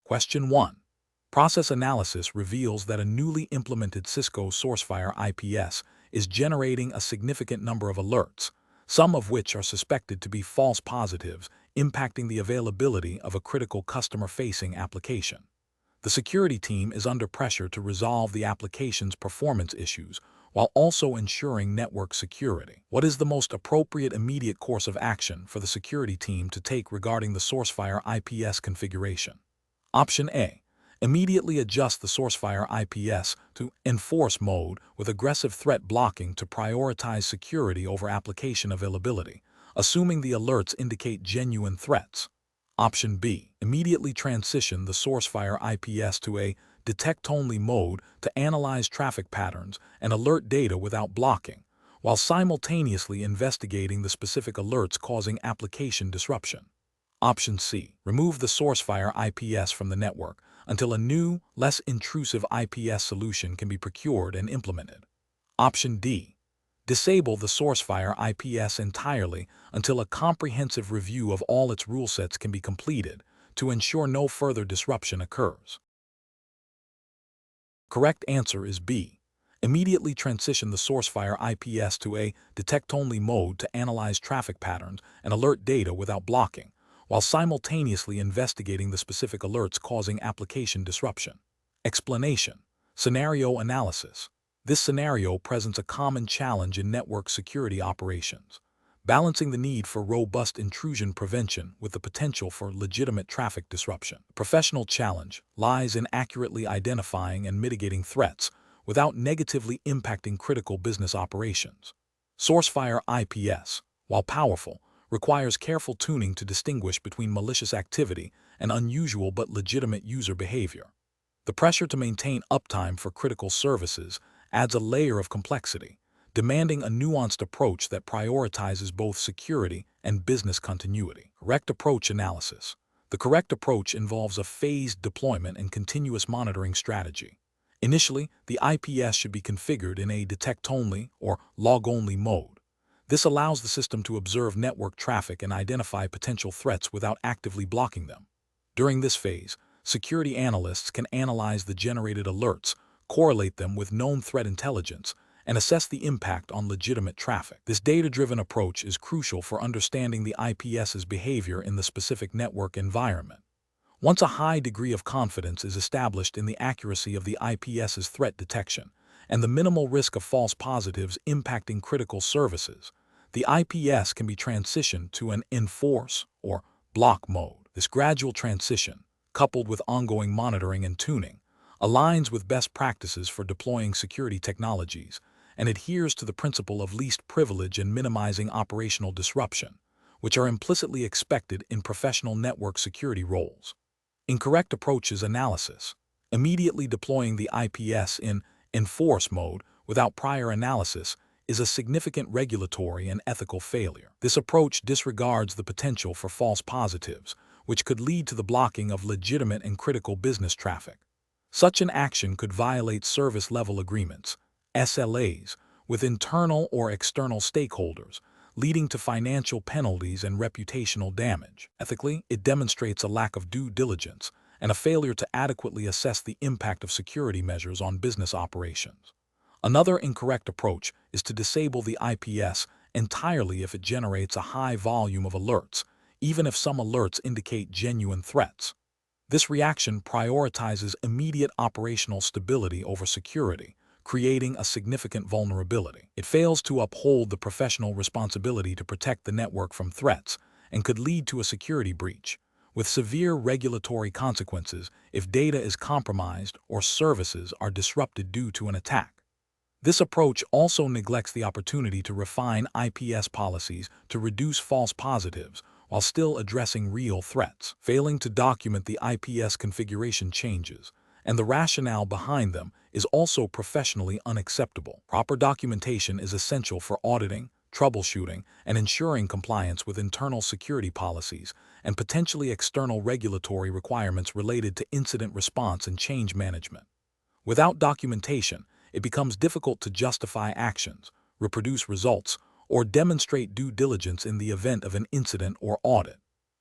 Question 1. Process analysis reveals that a newly implemented Cisco Sourcefire IPS is generating a significant number of alerts, some of which are suspected to be false positives, impacting the availability of a critical customer-facing application. The security team is under pressure to resolve the application's performance issues while also ensuring network security. What is the most appropriate immediate course of action for the security team to take regarding the Sourcefire IPS configuration? Option A. Immediately adjust the Sourcefire IPS to enforce mode with aggressive threat blocking to prioritize security over application availability, assuming the alerts indicate genuine threats. Option B. Immediately transition the Sourcefire IPS to a detect-only mode to analyze traffic patterns and alert data without blocking, while simultaneously investigating the specific alerts causing application disruption. Option C. Remove the Sourcefire IPS from the network until a new, less intrusive IPS solution can be procured and implemented. Option D. Disable the Sourcefire IPS entirely until a comprehensive review of all its rule sets can be completed to ensure no further disruption occurs. Correct answer is B. Immediately transition the Sourcefire IPS to a detect-only mode to analyze traffic patterns and alert data without blocking, while simultaneously investigating the specific alerts causing application disruption. Explanation. Scenario analysis. This scenario presents a common challenge in network security operations, balancing the need for robust intrusion prevention with the potential for legitimate traffic disruption. The professional challenge lies in accurately identifying and mitigating threats without negatively impacting critical business operations. Sourcefire IPS, while powerful, requires careful tuning to distinguish between malicious activity and unusual but legitimate user behavior. The pressure to maintain uptime for critical services adds a layer of complexity, demanding a nuanced approach that prioritizes both security and business continuity. Correct approach analysis. The correct approach involves a phased deployment and continuous monitoring strategy. Initially, the IPS should be configured in a detect-only or log-only mode. This allows the system to observe network traffic and identify potential threats without actively blocking them. During this phase, security analysts can analyze the generated alerts, correlate them with known threat intelligence, and assess the impact on legitimate traffic. This data-driven approach is crucial for understanding the IPS's behavior in the specific network environment. Once a high degree of confidence is established in the accuracy of the IPS's threat detection and the minimal risk of false positives impacting critical services, the IPS can be transitioned to an enforce or block mode. This gradual transition, coupled with ongoing monitoring and tuning, aligns with best practices for deploying security technologies and adheres to the principle of least privilege and minimizing operational disruption, which are implicitly expected in professional network security roles. Incorrect approaches analysis. Immediately deploying the IPS in enforce mode without prior analysis is a significant regulatory and ethical failure. This approach disregards the potential for false positives, which could lead to the blocking of legitimate and critical business traffic. Such an action could violate service-level agreements, SLAs, with internal or external stakeholders, leading to financial penalties and reputational damage. Ethically, it demonstrates a lack of due diligence and a failure to adequately assess the impact of security measures on business operations. Another incorrect approach is to disable the IPS entirely if it generates a high volume of alerts, even if some alerts indicate genuine threats. This reaction prioritizes immediate operational stability over security, creating a significant vulnerability. It fails to uphold the professional responsibility to protect the network from threats and could lead to a security breach, with severe regulatory consequences if data is compromised or services are disrupted due to an attack. This approach also neglects the opportunity to refine IPS policies to reduce false positives while still addressing real threats. Failing to document the IPS configuration changes and the rationale behind them is also professionally unacceptable. Proper documentation is essential for auditing, troubleshooting, and ensuring compliance with internal security policies and potentially external regulatory requirements related to incident response and change management. Without documentation, it becomes difficult to justify actions, reproduce results, or demonstrate due diligence in the event of an incident or audit.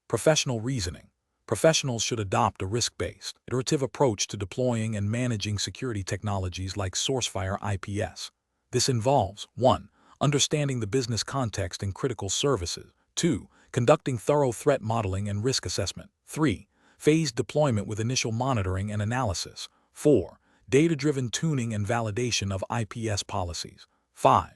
Professional reasoning. professionals should adopt a risk-based, iterative approach to deploying and managing security technologies like Sourcefire IPS. This involves 1. Understanding the business context and critical services. 2. Conducting thorough threat modeling and risk assessment. 3. Phased deployment with initial monitoring and analysis. 4. Data-driven tuning and validation of IPS policies. 5.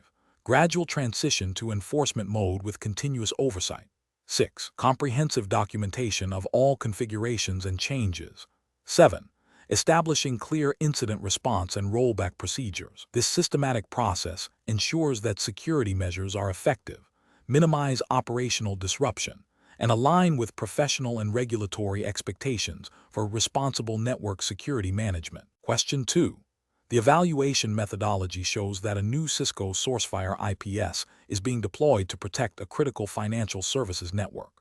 Gradual transition to enforcement mode with continuous oversight. 6. Comprehensive documentation of all configurations and changes. 7. Establishing clear incident response and rollback procedures. This systematic process ensures that security measures are effective, minimize operational disruption, and align with professional and regulatory expectations for responsible network security management. Question 2. The evaluation methodology shows that a new Cisco Sourcefire IPS is being deployed to protect a critical financial services network.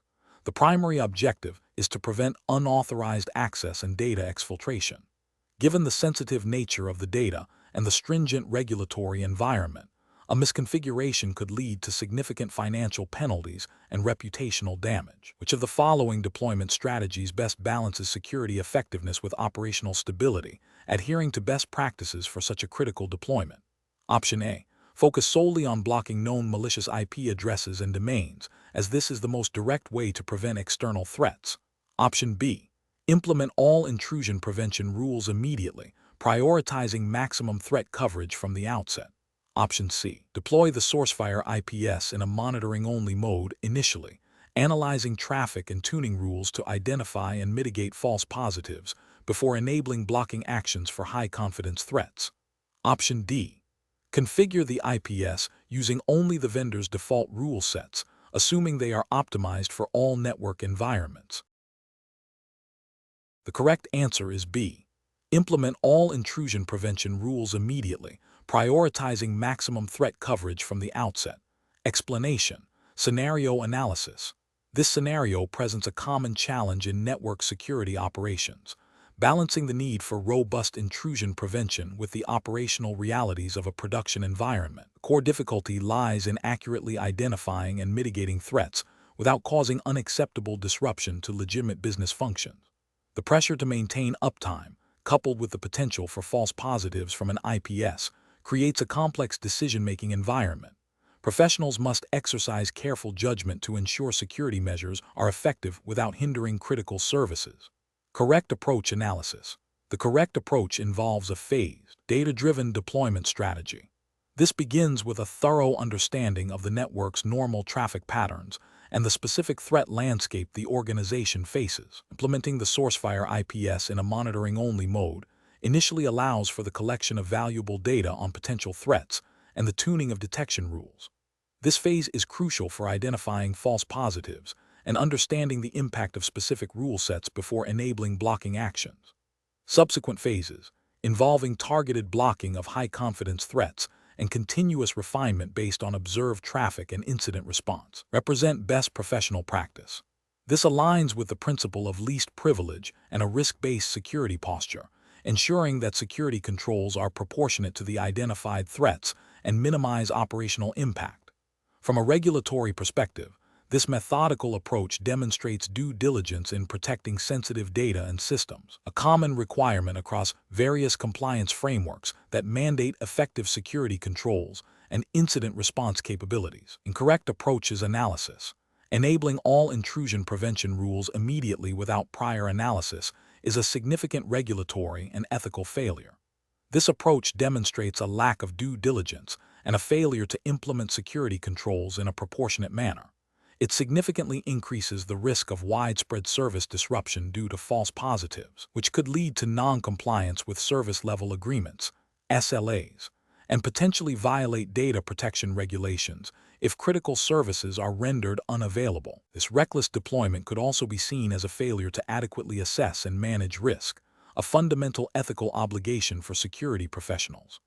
The primary objective is to prevent unauthorized access and data exfiltration. Given the sensitive nature of the data and the stringent regulatory environment, a misconfiguration could lead to significant financial penalties and reputational damage. Which of the following deployment strategies best balances security effectiveness with operational stability, adhering to best practices for such a critical deployment? Option A. Focus solely on blocking known malicious IP addresses and domains, as this is the most direct way to prevent external threats. Option B. Implement all intrusion prevention rules immediately, prioritizing maximum threat coverage from the outset. Option C. Deploy the Sourcefire IPS in a monitoring-only mode initially, analyzing traffic and tuning rules to identify and mitigate false positives before enabling blocking actions for high-confidence threats. Option D. Configure the IPS using only the vendor's default rule sets, assuming they are optimized for all network environments. The correct answer is B. Implement all intrusion prevention rules immediately, prioritizing maximum threat coverage from the outset. Explanation: scenario analysis. This scenario presents a common challenge in network security operations, balancing the need for robust intrusion prevention with the operational realities of a production environment. The core difficulty lies in accurately identifying and mitigating threats without causing unacceptable disruption to legitimate business functions. The pressure to maintain uptime, coupled with the potential for false positives from an IPS, creates a complex decision-making environment. Professionals must exercise careful judgment to ensure security measures are effective without hindering critical services. Correct approach analysis. The correct approach involves a phased, data-driven deployment strategy. This begins with a thorough understanding of the network's normal traffic patterns and the specific threat landscape the organization faces. Implementing the Sourcefire IPS in a monitoring-only mode initially allows for the collection of valuable data on potential threats and the tuning of detection rules. This phase is crucial for identifying false positives and understanding the impact of specific rule sets before enabling blocking actions. Subsequent phases, involving targeted blocking of high-confidence threats and continuous refinement based on observed traffic and incident response, represent best professional practice. This aligns with the principle of least privilege and a risk-based security posture, ensuring that security controls are proportionate to the identified threats and minimize operational impact. From a regulatory perspective, this methodical approach demonstrates due diligence in protecting sensitive data and systems, a common requirement across various compliance frameworks that mandate effective security controls and incident response capabilities. Incorrect approach is analysis. Enabling all intrusion prevention rules immediately without prior analysis is a significant regulatory and ethical failure. This approach demonstrates a lack of due diligence and a failure to implement security controls in a proportionate manner. It significantly increases the risk of widespread service disruption due to false positives, which could lead to non-compliance with service-level agreements, SLAs, and potentially violate data protection regulations if critical services are rendered unavailable. This reckless deployment could also be seen as a failure to adequately assess and manage risk, a fundamental ethical obligation for security professionals.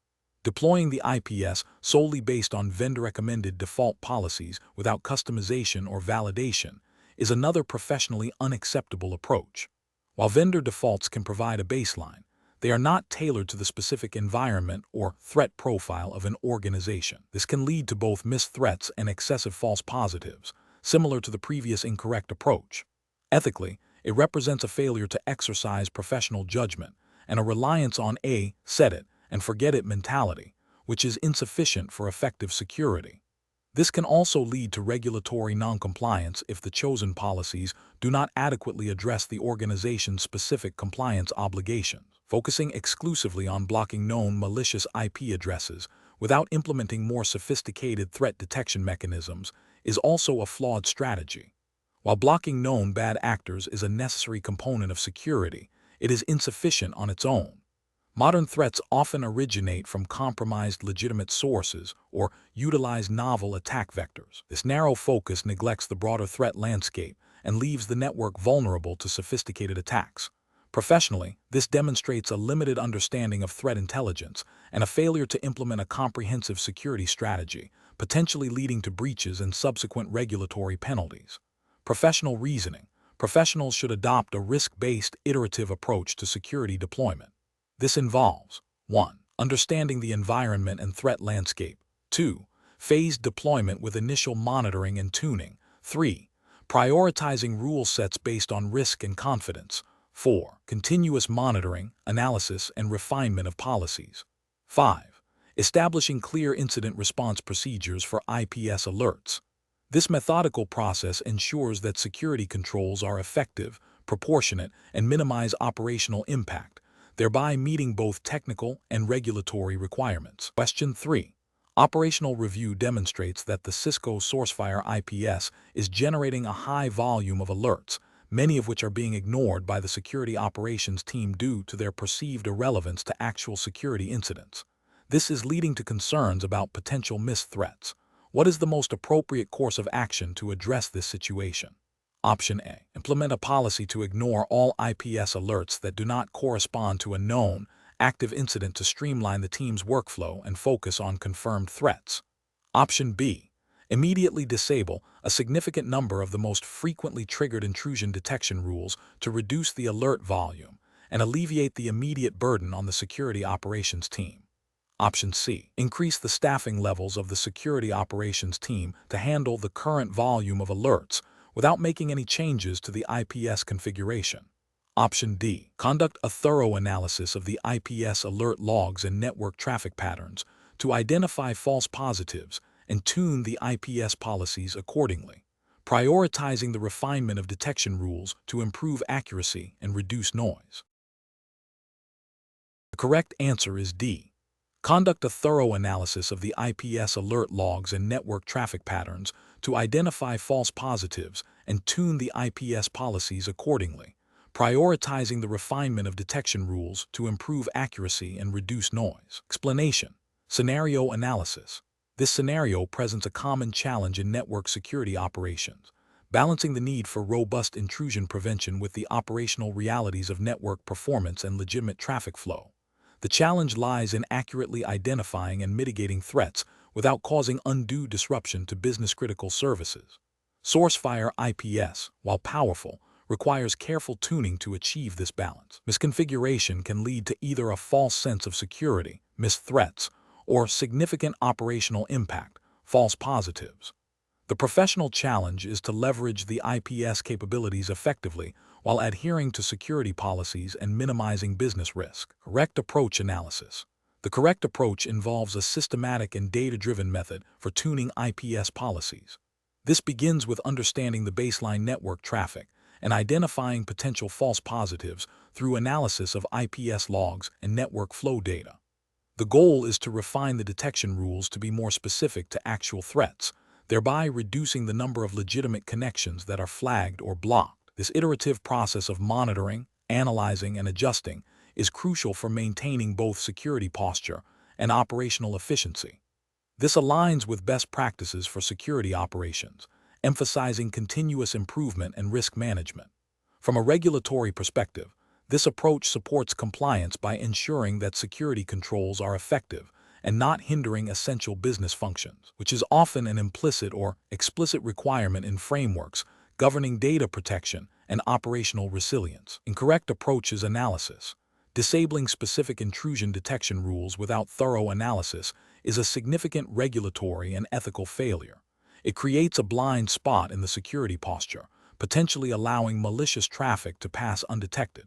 Deploying the IPS solely based on vendor-recommended default policies without customization or validation is another professionally unacceptable approach. While vendor defaults can provide a baseline, they are not tailored to the specific environment or threat profile of an organization. This can lead to both missed threats and excessive false positives, similar to the previous incorrect approach. Ethically, It represents a failure to exercise professional judgment and a reliance on a set it and forget it mentality, which is insufficient for effective security. This can also lead to regulatory noncompliance if the chosen policies do not adequately address the organization's specific compliance obligations. Focusing exclusively on blocking known malicious IP addresses without implementing more sophisticated threat detection mechanisms is also a flawed strategy. While blocking known bad actors is a necessary component of security, it is insufficient on its own. Modern threats often originate from compromised legitimate sources or utilize novel attack vectors. This narrow focus neglects the broader threat landscape and leaves the network vulnerable to sophisticated attacks. Professionally, this demonstrates a limited understanding of threat intelligence and a failure to implement a comprehensive security strategy, potentially leading to breaches and subsequent regulatory penalties. Professional reasoning. Professionals should adopt a risk-based, iterative approach to security deployment. This involves 1. Understanding the environment and threat landscape. 2. Phased deployment with initial monitoring and tuning. 3. Prioritizing rule sets based on risk and confidence. 4. Continuous monitoring, analysis, and refinement of policies. 5. Establishing clear incident response procedures for IPS alerts. This methodical process ensures that security controls are effective, proportionate, and minimize operational impact, thereby meeting both technical and regulatory requirements. Question 3. Operational review demonstrates that the Cisco Sourcefire IPS is generating a high volume of alerts, many of which are being ignored by the security operations team due to their perceived irrelevance to actual security incidents. This is leading to concerns about potential missed threats. What is the most appropriate course of action to address this situation? Option A. Implement a policy to ignore all IPS alerts that do not correspond to a known, active incident to streamline the team's workflow and focus on confirmed threats. Option B. Immediately disable a significant number of the most frequently triggered intrusion detection rules to reduce the alert volume and alleviate the immediate burden on the security operations team. Option C. Increase the staffing levels of the security operations team to handle the current volume of alerts without making any changes to the IPS configuration. Option D. Conduct a thorough analysis of the IPS alert logs and network traffic patterns to identify false positives and tune the IPS policies accordingly, prioritizing the refinement of detection rules to improve accuracy and reduce noise. The correct answer is D. Conduct a thorough analysis of the IPS alert logs and network traffic patterns to identify false positives and tune the IPS policies accordingly, prioritizing the refinement of detection rules to improve accuracy and reduce noise. Explanation. Scenario analysis. This scenario presents a common challenge in network security operations, balancing the need for robust intrusion prevention with the operational realities of network performance and legitimate traffic flow. The challenge lies in accurately identifying and mitigating threats without causing undue disruption to business-critical services. Sourcefire IPS, while powerful, requires careful tuning to achieve this balance. Misconfiguration can lead to either a false sense of security, missed threats, or significant operational impact, false positives. The professional challenge is to leverage the IPS capabilities effectively while adhering to security policies and minimizing business risk. Correct approach analysis. The correct approach involves a systematic and data-driven method for tuning IPS policies. This begins with understanding the baseline network traffic and identifying potential false positives through analysis of IPS logs and network flow data. The goal is to refine the detection rules to be more specific to actual threats, thereby reducing the number of legitimate connections that are flagged or blocked. This iterative process of monitoring, analyzing, and adjusting is crucial for maintaining both security posture and operational efficiency. This aligns with best practices for security operations, emphasizing continuous improvement and risk management. From a regulatory perspective, this approach supports compliance by ensuring that security controls are effective and not hindering essential business functions, which is often an implicit or explicit requirement in frameworks governing data protection and operational resilience. Incorrect approaches analysis. Disabling specific intrusion detection rules without thorough analysis is a significant regulatory and ethical failure. It creates a blind spot in the security posture, potentially allowing malicious traffic to pass undetected.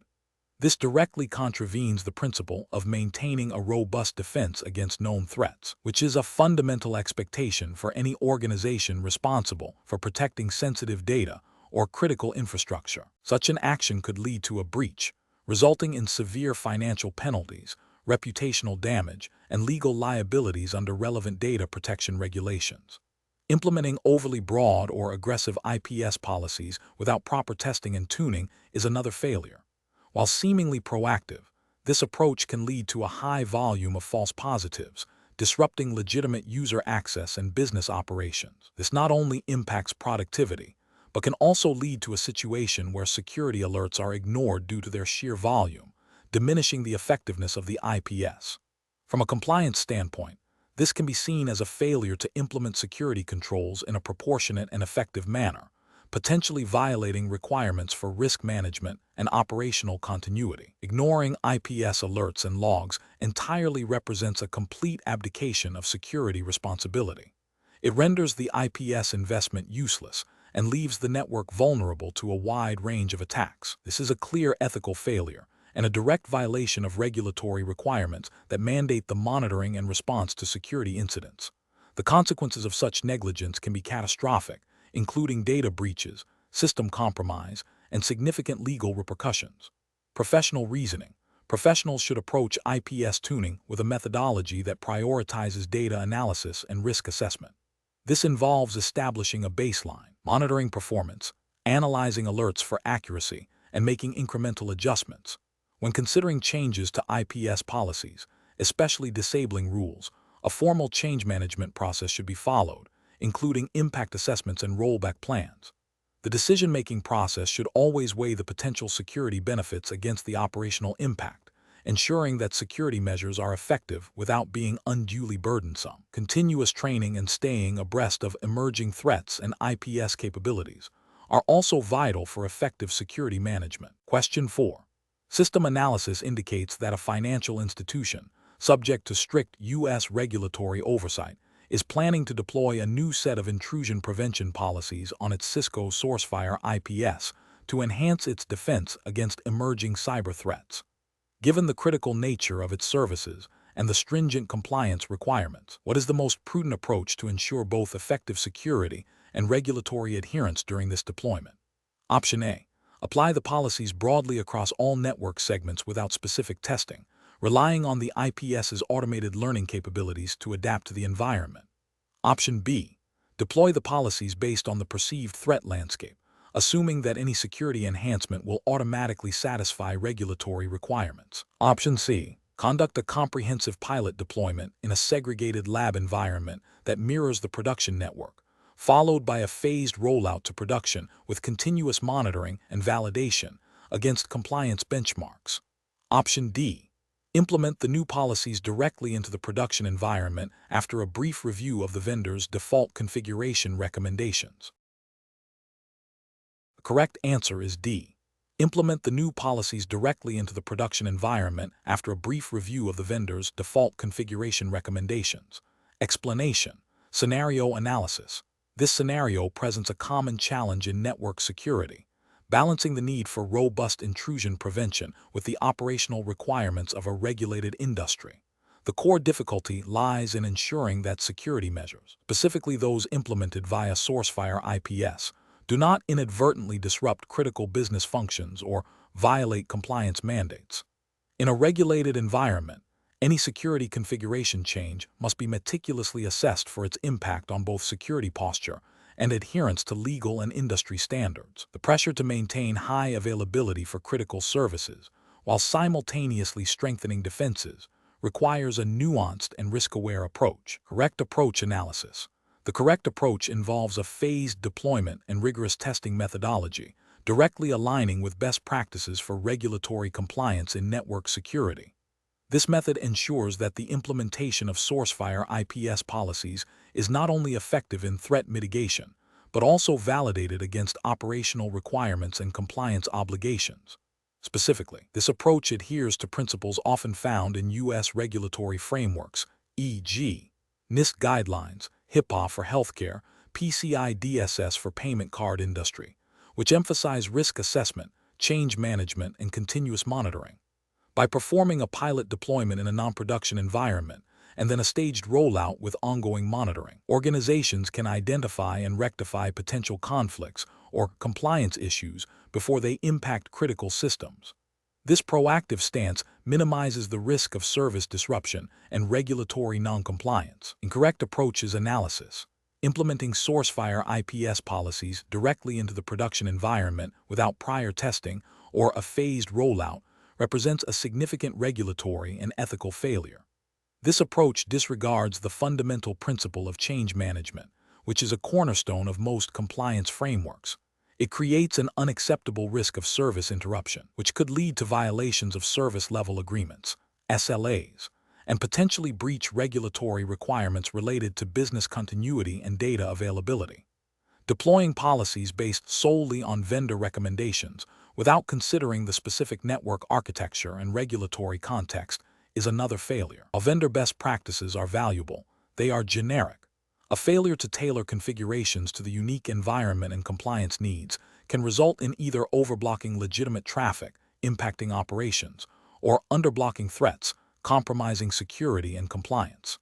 This directly contravenes the principle of maintaining a robust defense against known threats, which is a fundamental expectation for any organization responsible for protecting sensitive data or critical infrastructure. Such an action could lead to a breach, resulting in severe financial penalties, reputational damage, and legal liabilities under relevant data protection regulations. Implementing overly broad or aggressive IPS policies without proper testing and tuning is another failure. While seemingly proactive, this approach can lead to a high volume of false positives, disrupting legitimate user access and business operations. This not only impacts productivity, but can also lead to a situation where security alerts are ignored due to their sheer volume, diminishing the effectiveness of the IPS. From a compliance standpoint, this can be seen as a failure to implement security controls in a proportionate and effective manner, potentially violating requirements for risk management and operational continuity. Ignoring IPS alerts and logs entirely represents a complete abdication of security responsibility. It renders the IPS investment useless and leaves the network vulnerable to a wide range of attacks. This is a clear ethical failure and a direct violation of regulatory requirements that mandate the monitoring and response to security incidents. The consequences of such negligence can be catastrophic, including data breaches, system compromise, and significant legal repercussions. Professional reasoning. Professionals should approach IPS tuning with a methodology that prioritizes data analysis and risk assessment. This involves establishing a baseline, monitoring performance, analyzing alerts for accuracy, and making incremental adjustments. When considering changes to IPS policies, especially disabling rules, a formal change management process should be followed, including impact assessments and rollback plans. The decision-making process should always weigh the potential security benefits against the operational impact, ensuring that security measures are effective without being unduly burdensome. Continuous training and staying abreast of emerging threats and IPS capabilities are also vital for effective security management. Question 4. System analysis indicates that a financial institution, subject to strict U.S. regulatory oversight, is planning to deploy a new set of intrusion prevention policies on its Cisco Sourcefire IPS to enhance its defense against emerging cyber threats. Given the critical nature of its services and the stringent compliance requirements, what is the most prudent approach to ensure both effective security and regulatory adherence during this deployment? Option A. Apply the policies broadly across all network segments without specific testing, relying on the IPS's automated learning capabilities to adapt to the environment. Option B. Deploy the policies based on the perceived threat landscape, assuming that any security enhancement will automatically satisfy regulatory requirements. Option C. Conduct a comprehensive pilot deployment in a segregated lab environment that mirrors the production network, followed by a phased rollout to production with continuous monitoring and validation against compliance benchmarks. Option D. Implement the new policies directly into the production environment after a brief review of the vendor's default configuration recommendations. The correct answer is D. Implement the new policies directly into the production environment after a brief review of the vendor's default configuration recommendations. Explanation. Scenario analysis. This scenario presents a common challenge in network security, balancing the need for robust intrusion prevention with the operational requirements of a regulated industry. The core difficulty lies in ensuring that security measures, specifically those implemented via Sourcefire IPS, do not inadvertently disrupt critical business functions or violate compliance mandates. In a regulated environment, any security configuration change must be meticulously assessed for its impact on both security posture and adherence to legal and industry standards. The pressure to maintain high availability for critical services, while simultaneously strengthening defenses, requires a nuanced and risk-aware approach. Correct approach analysis. The correct approach involves a phased deployment and rigorous testing methodology, directly aligning with best practices for regulatory compliance in network security. This method ensures that the implementation of Sourcefire IPS policies is not only effective in threat mitigation, but also validated against operational requirements and compliance obligations. Specifically, this approach adheres to principles often found in U.S. regulatory frameworks, e.g., NIST guidelines, HIPAA for healthcare, PCI DSS for payment card industry, which emphasize risk assessment, change management, and continuous monitoring. By performing a pilot deployment in a non-production environment and then a staged rollout with ongoing monitoring, organizations can identify and rectify potential conflicts or compliance issues before they impact critical systems. This proactive stance minimizes the risk of service disruption and regulatory noncompliance. Incorrect approaches analysis. Implementing Sourcefire IPS policies directly into the production environment without prior testing or a phased rollout represents a significant regulatory and ethical failure. This approach disregards the fundamental principle of change management, which is a cornerstone of most compliance frameworks. It creates an unacceptable risk of service interruption, which could lead to violations of service level agreements, SLAs, and potentially breach regulatory requirements related to business continuity and data availability. Deploying policies based solely on vendor recommendations without considering the specific network architecture and regulatory context is another failure. While vendor best practices are valuable, they are generic. A failure to tailor configurations to the unique environment and compliance needs can result in either overblocking legitimate traffic, impacting operations, or underblocking threats, compromising security and compliance.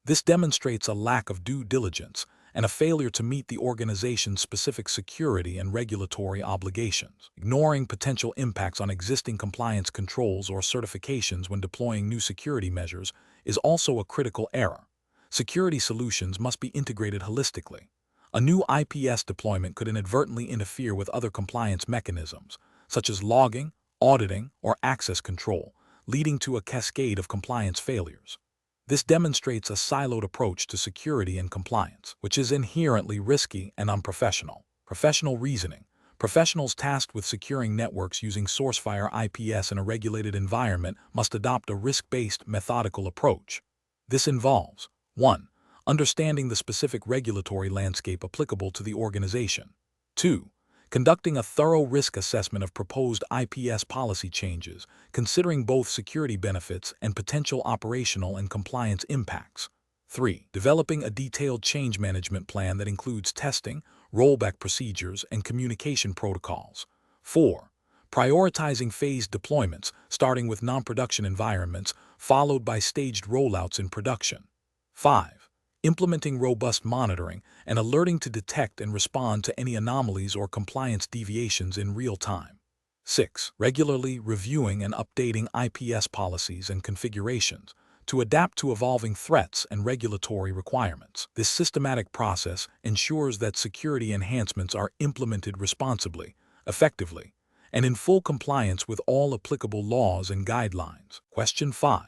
This demonstrates a lack of due diligence and a failure to meet the organization's specific security and regulatory obligations. Ignoring potential impacts on existing compliance controls or certifications when deploying new security measures is also a critical error. Security solutions must be integrated holistically. A new IPS deployment could inadvertently interfere with other compliance mechanisms, such as logging, auditing, or access control, leading to a cascade of compliance failures. This demonstrates a siloed approach to security and compliance, which is inherently risky and unprofessional. Professional reasoning. Professionals tasked with securing networks using Sourcefire IPS in a regulated environment must adopt a risk-based, methodical approach. This involves 1. Understanding the specific regulatory landscape applicable to the organization. 2. Conducting a thorough risk assessment of proposed IPS policy changes, considering both security benefits and potential operational and compliance impacts. 3. Developing a detailed change management plan that includes testing, rollback procedures, and communication protocols. 4. Prioritizing phased deployments, starting with non-production environments, followed by staged rollouts in production. 5. Implementing robust monitoring and alerting to detect and respond to any anomalies or compliance deviations in real time. 6. Regularly reviewing and updating IPS policies and configurations to adapt to evolving threats and regulatory requirements. This systematic process ensures that security enhancements are implemented responsibly, effectively, and in full compliance with all applicable laws and guidelines. Question 5.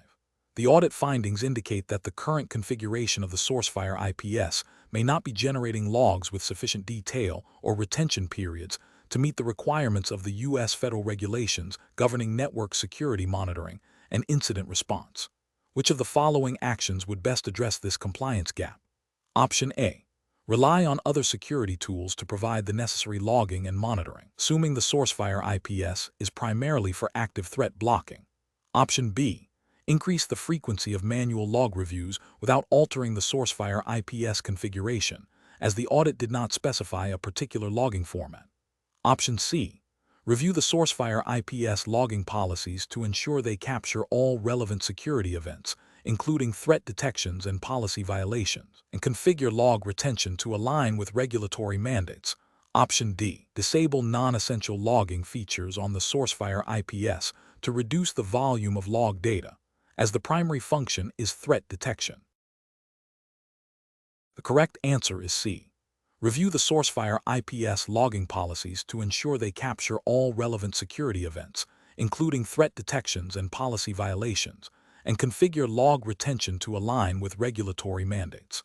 The audit findings indicate that the current configuration of the Sourcefire IPS may not be generating logs with sufficient detail or retention periods to meet the requirements of the U.S. federal regulations governing network security monitoring and incident response. Which of the following actions would best address this compliance gap? Option A. Rely on other security tools to provide the necessary logging and monitoring, assuming the Sourcefire IPS is primarily for active threat blocking. Option B. Increase the frequency of manual log reviews without altering the Sourcefire IPS configuration, as the audit did not specify a particular logging format. Option C. Review the Sourcefire IPS logging policies to ensure they capture all relevant security events, including threat detections and policy violations, and configure log retention to align with regulatory mandates. Option D. Disable non-essential logging features on the Sourcefire IPS to reduce the volume of log data, as the primary function is threat detection. The correct answer is C. Review the Sourcefire IPS logging policies to ensure they capture all relevant security events, including threat detections and policy violations, and configure log retention to align with regulatory mandates.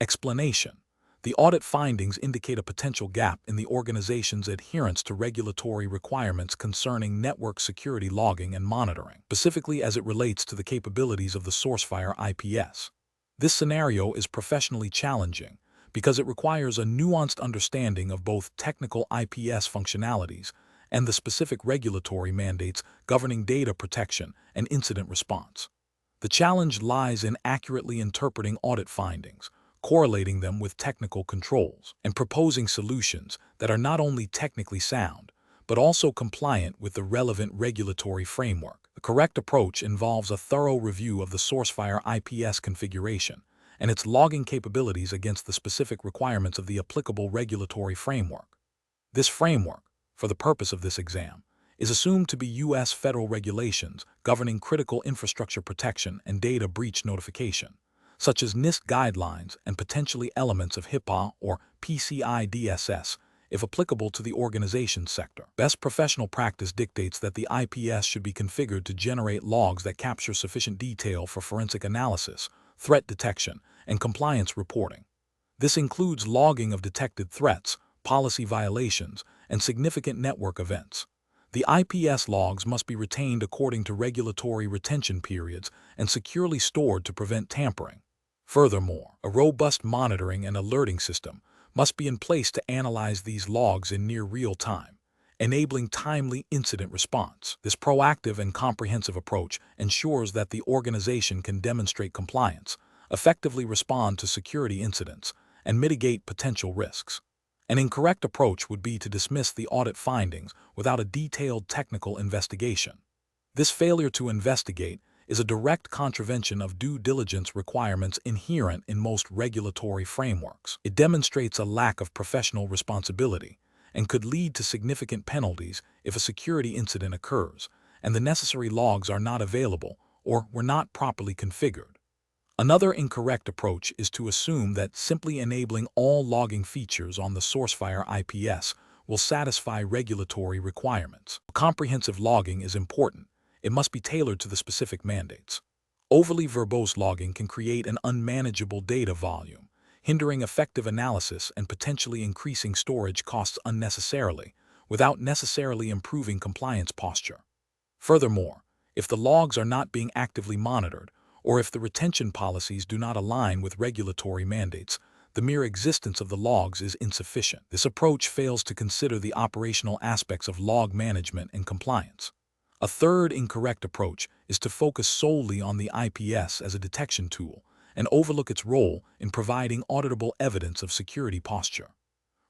Explanation. The audit findings indicate a potential gap in the organization's adherence to regulatory requirements concerning network security logging and monitoring, specifically as it relates to the capabilities of the Sourcefire IPS. This scenario is professionally challenging because it requires a nuanced understanding of both technical IPS functionalities and the specific regulatory mandates governing data protection and incident response. The challenge lies in accurately interpreting audit findings, correlating them with technical controls, and proposing solutions that are not only technically sound, but also compliant with the relevant regulatory framework. The correct approach involves a thorough review of the Sourcefire IPS configuration and its logging capabilities against the specific requirements of the applicable regulatory framework. This framework, for the purpose of this exam, is assumed to be U.S. federal regulations governing critical infrastructure protection and data breach notification, such as NIST guidelines and potentially elements of HIPAA or PCI DSS, if applicable to the organization's sector. Best professional practice dictates that the IPS should be configured to generate logs that capture sufficient detail for forensic analysis, threat detection, and compliance reporting. This includes logging of detected threats, policy violations, and significant network events. The IPS logs must be retained according to regulatory retention periods and securely stored to prevent tampering. Furthermore, a robust monitoring and alerting system must be in place to analyze these logs in near real time, enabling timely incident response. This proactive and comprehensive approach ensures that the organization can demonstrate compliance, effectively respond to security incidents, and mitigate potential risks. An incorrect approach would be to dismiss the audit findings without a detailed technical investigation. This failure to investigate is a direct contravention of due diligence requirements inherent in most regulatory frameworks. It demonstrates a lack of professional responsibility and could lead to significant penalties if a security incident occurs and the necessary logs are not available or were not properly configured. Another incorrect approach is to assume that simply enabling all logging features on the Sourcefire IPS will satisfy regulatory requirements. Comprehensive logging is important. It must be tailored to the specific mandates. Overly verbose logging can create an unmanageable data volume, hindering effective analysis and potentially increasing storage costs unnecessarily, without necessarily improving compliance posture. Furthermore, if the logs are not being actively monitored, or if the retention policies do not align with regulatory mandates, the mere existence of the logs is insufficient. This approach fails to consider the operational aspects of log management and compliance. A third incorrect approach is to focus solely on the IPS as a detection tool and overlook its role in providing auditable evidence of security posture.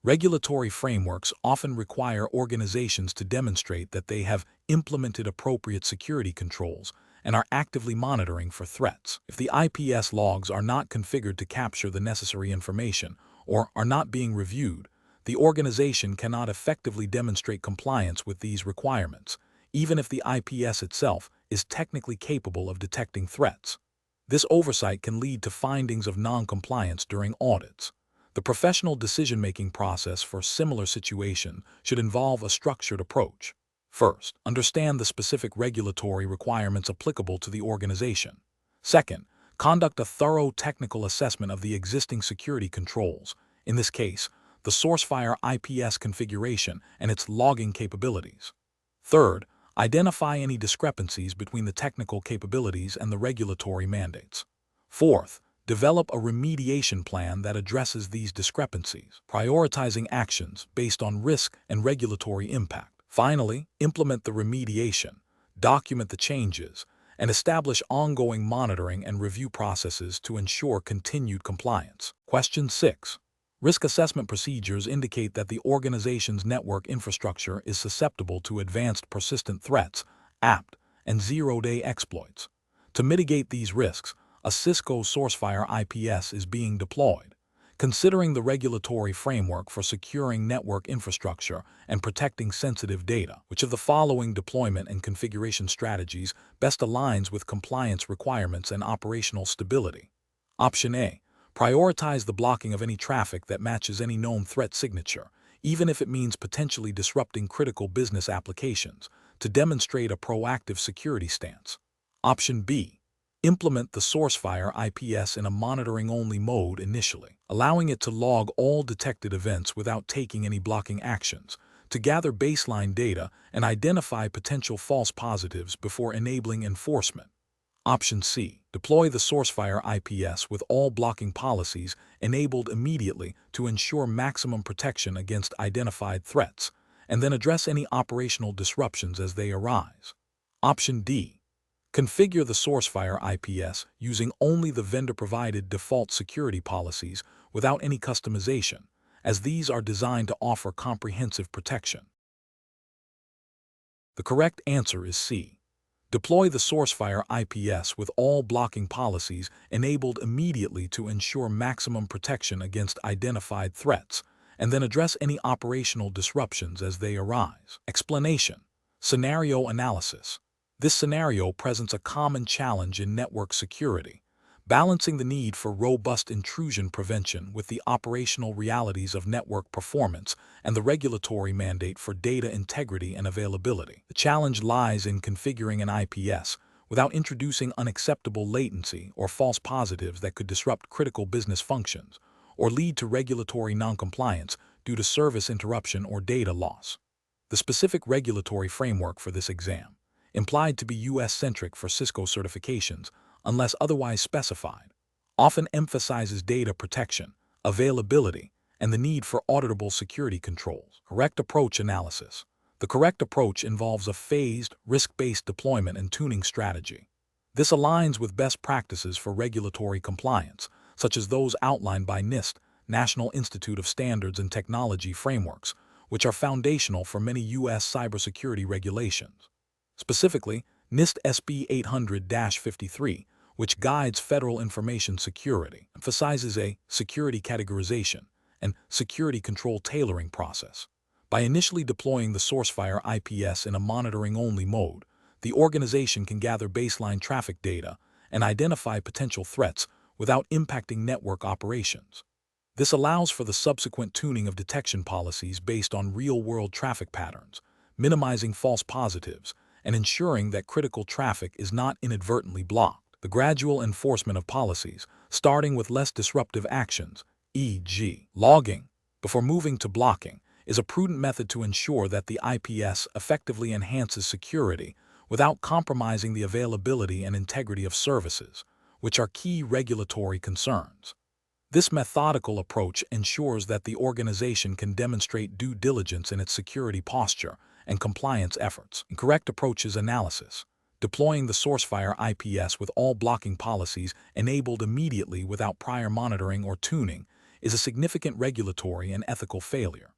Regulatory frameworks often require organizations to demonstrate that they have implemented appropriate security controls and are actively monitoring for threats. If the IPS logs are not configured to capture the necessary information or are not being reviewed, the organization cannot effectively demonstrate compliance with these requirements, even if the IPS itself is technically capable of detecting threats. This oversight can lead to findings of non-compliance during audits. The professional decision-making process for similar situations should involve a structured approach. First, understand the specific regulatory requirements applicable to the organization. Second, conduct a thorough technical assessment of the existing security controls, in this case, the Sourcefire IPS configuration and its logging capabilities. Third, identify any discrepancies between the technical capabilities and the regulatory mandates. Fourth, develop a remediation plan that addresses these discrepancies, prioritizing actions based on risk and regulatory impact. Finally, implement the remediation, document the changes, and establish ongoing monitoring and review processes to ensure continued compliance. Question 6. Risk assessment procedures indicate that the organization's network infrastructure is susceptible to advanced persistent threats, APT, and zero-day exploits. To mitigate these risks, a Cisco Sourcefire IPS is being deployed. Considering the regulatory framework for securing network infrastructure and protecting sensitive data, which of the following deployment and configuration strategies best aligns with compliance requirements and operational stability? Option A. Prioritize the blocking of any traffic that matches any known threat signature, even if it means potentially disrupting critical business applications, to demonstrate a proactive security stance. Option B. Implement the Sourcefire IPS in a monitoring-only mode initially, allowing it to log all detected events without taking any blocking actions, to gather baseline data and identify potential false positives before enabling enforcement. Option C. Deploy the Sourcefire IPS with all blocking policies enabled immediately to ensure maximum protection against identified threats, and then address any operational disruptions as they arise. Option D. Configure the Sourcefire IPS using only the vendor-provided default security policies without any customization, as these are designed to offer comprehensive protection. The correct answer is C. Deploy the Sourcefire IPS with all blocking policies enabled immediately to ensure maximum protection against identified threats, and then address any operational disruptions as they arise. Explanation. Scenario analysis. This scenario presents a common challenge in network security, balancing the need for robust intrusion prevention with the operational realities of network performance and the regulatory mandate for data integrity and availability. The challenge lies in configuring an IPS without introducing unacceptable latency or false positives that could disrupt critical business functions or lead to regulatory noncompliance due to service interruption or data loss. The specific regulatory framework for this exam, implied to be US-centric for Cisco certifications, unless otherwise specified, often emphasizes data protection, availability, and the need for auditable security controls. Correct approach analysis. The correct approach involves a phased, risk-based deployment and tuning strategy. This aligns with best practices for regulatory compliance, such as those outlined by NIST, National Institute of Standards and Technology frameworks, which are foundational for many U.S. cybersecurity regulations. Specifically, NIST SB 800-53, which guides federal information security, emphasizes a security categorization and security control tailoring process. By initially deploying the Sourcefire IPS in a monitoring-only mode, the organization can gather baseline traffic data and identify potential threats without impacting network operations. This allows for the subsequent tuning of detection policies based on real-world traffic patterns, minimizing false positives and ensuring that critical traffic is not inadvertently blocked. The gradual enforcement of policies, starting with less disruptive actions, e.g., logging, before moving to blocking, is a prudent method to ensure that the IPS effectively enhances security without compromising the availability and integrity of services, which are key regulatory concerns. This methodical approach ensures that the organization can demonstrate due diligence in its security posture and compliance efforts. Correct approaches analysis. Deploying the Sourcefire IPS with all blocking policies enabled immediately without prior monitoring or tuning is a significant regulatory and ethical failure.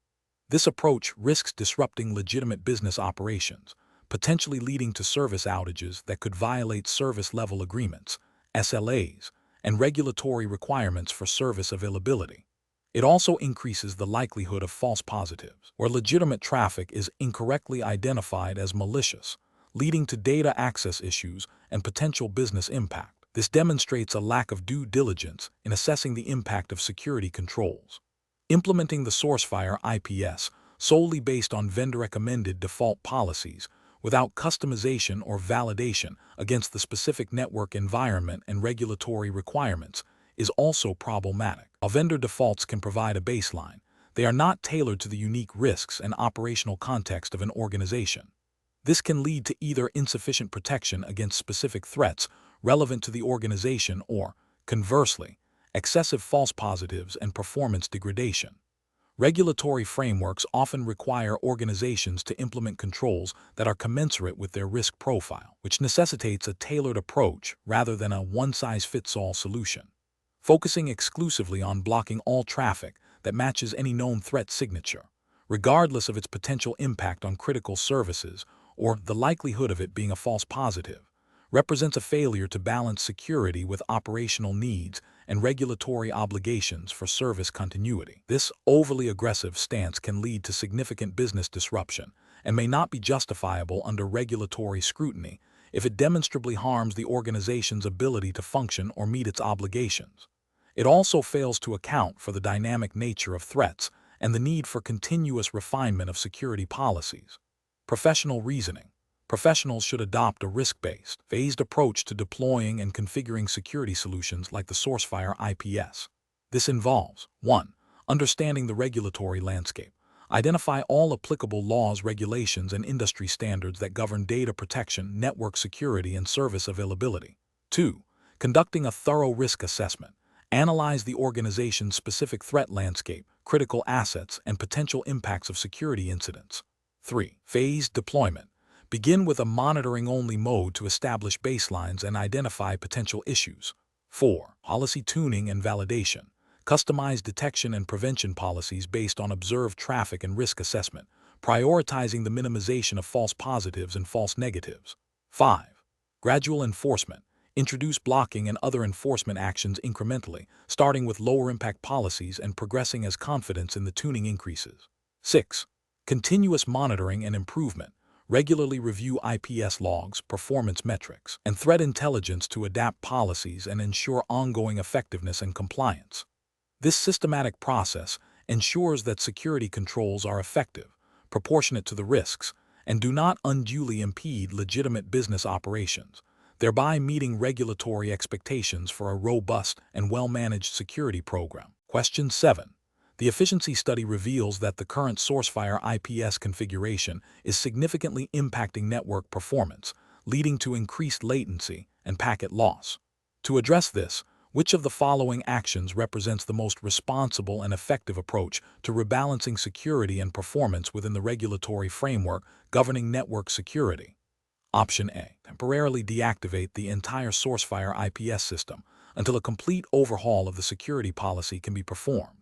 This approach risks disrupting legitimate business operations, potentially leading to service outages that could violate service-level agreements, SLAs, and regulatory requirements for service availability. It also increases the likelihood of false positives, where legitimate traffic is incorrectly identified as malicious, leading to data access issues and potential business impact. This demonstrates a lack of due diligence in assessing the impact of security controls. Implementing the Sourcefire IPS solely based on vendor-recommended default policies without customization or validation against the specific network environment and regulatory requirements is also problematic. While vendor defaults can provide a baseline, they are not tailored to the unique risks and operational context of an organization. This can lead to either insufficient protection against specific threats relevant to the organization or, conversely, excessive false positives and performance degradation. Regulatory frameworks often require organizations to implement controls that are commensurate with their risk profile, which necessitates a tailored approach rather than a one-size-fits-all solution. Focusing exclusively on blocking all traffic that matches any known threat signature, regardless of its potential impact on critical services or the likelihood of it being a false positive, represents a failure to balance security with operational needs and regulatory obligations for service continuity. This overly aggressive stance can lead to significant business disruption and may not be justifiable under regulatory scrutiny if it demonstrably harms the organization's ability to function or meet its obligations. It also fails to account for the dynamic nature of threats and the need for continuous refinement of security policies. Professional reasoning. Professionals should adopt a risk-based, phased approach to deploying and configuring security solutions like the Sourcefire IPS. This involves 1. Understanding the regulatory landscape. Identify all applicable laws, regulations, and industry standards that govern data protection, network security, and service availability. 2. Conducting a thorough risk assessment. Analyze the organization's specific threat landscape, critical assets, and potential impacts of security incidents. 3. Phased deployment. Begin with a monitoring-only mode to establish baselines and identify potential issues. 4. Policy tuning and validation. Customize detection and prevention policies based on observed traffic and risk assessment, prioritizing the minimization of false positives and false negatives. 5. Gradual enforcement. Introduce blocking and other enforcement actions incrementally, starting with lower-impact policies and progressing as confidence in the tuning increases. 6. Continuous monitoring and improvement. Regularly review IPS logs, performance metrics, and threat intelligence to adapt policies and ensure ongoing effectiveness and compliance. This systematic process ensures that security controls are effective, proportionate to the risks, and do not unduly impede legitimate business operations, thereby meeting regulatory expectations for a robust and well-managed security program. Question 7. The efficiency study reveals that the current Sourcefire IPS configuration is significantly impacting network performance, leading to increased latency and packet loss. To address this, which of the following actions represents the most responsible and effective approach to rebalancing security and performance within the regulatory framework governing network security? Option A. Temporarily deactivate the entire Sourcefire IPS system until a complete overhaul of the security policy can be performed.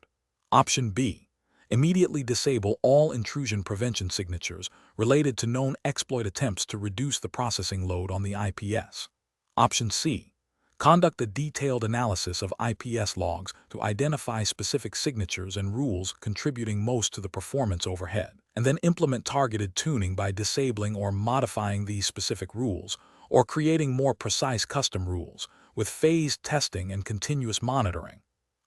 Option B. Immediately disable all intrusion prevention signatures related to known exploit attempts to reduce the processing load on the IPS. Option C. Conduct a detailed analysis of IPS logs to identify specific signatures and rules contributing most to the performance overhead, and then implement targeted tuning by disabling or modifying these specific rules, or creating more precise custom rules, with phased testing and continuous monitoring.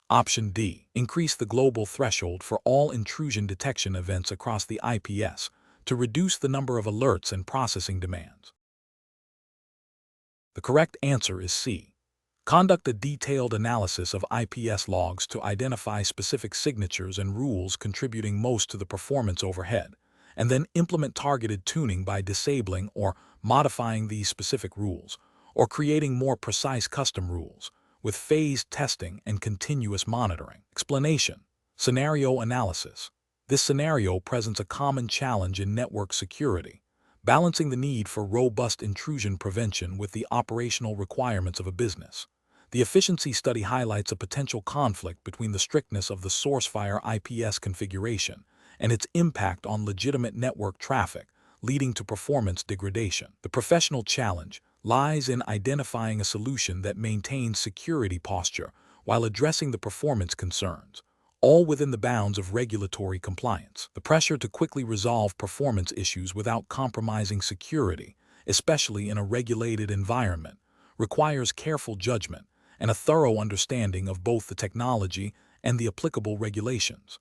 Option D. Increase the global threshold for all intrusion detection events across the IPS to reduce the number of alerts and processing demands. The correct answer is C. Conduct a detailed analysis of IPS logs to identify specific signatures and rules contributing most to the performance overhead, and then implement targeted tuning by disabling or modifying these specific rules, or creating more precise custom rules, with phased testing and continuous monitoring. Explanation. Scenario analysis. This scenario presents a common challenge in network security, balancing the need for robust intrusion prevention with the operational requirements of a business. The efficiency study highlights a potential conflict between the strictness of the Sourcefire IPS configuration and its impact on legitimate network traffic, leading to performance degradation. The professional challenge lies in identifying a solution that maintains security posture while addressing the performance concerns, all within the bounds of regulatory compliance. The pressure to quickly resolve performance issues without compromising security, especially in a regulated environment, requires careful judgment and a thorough understanding of both the technology and the applicable regulations.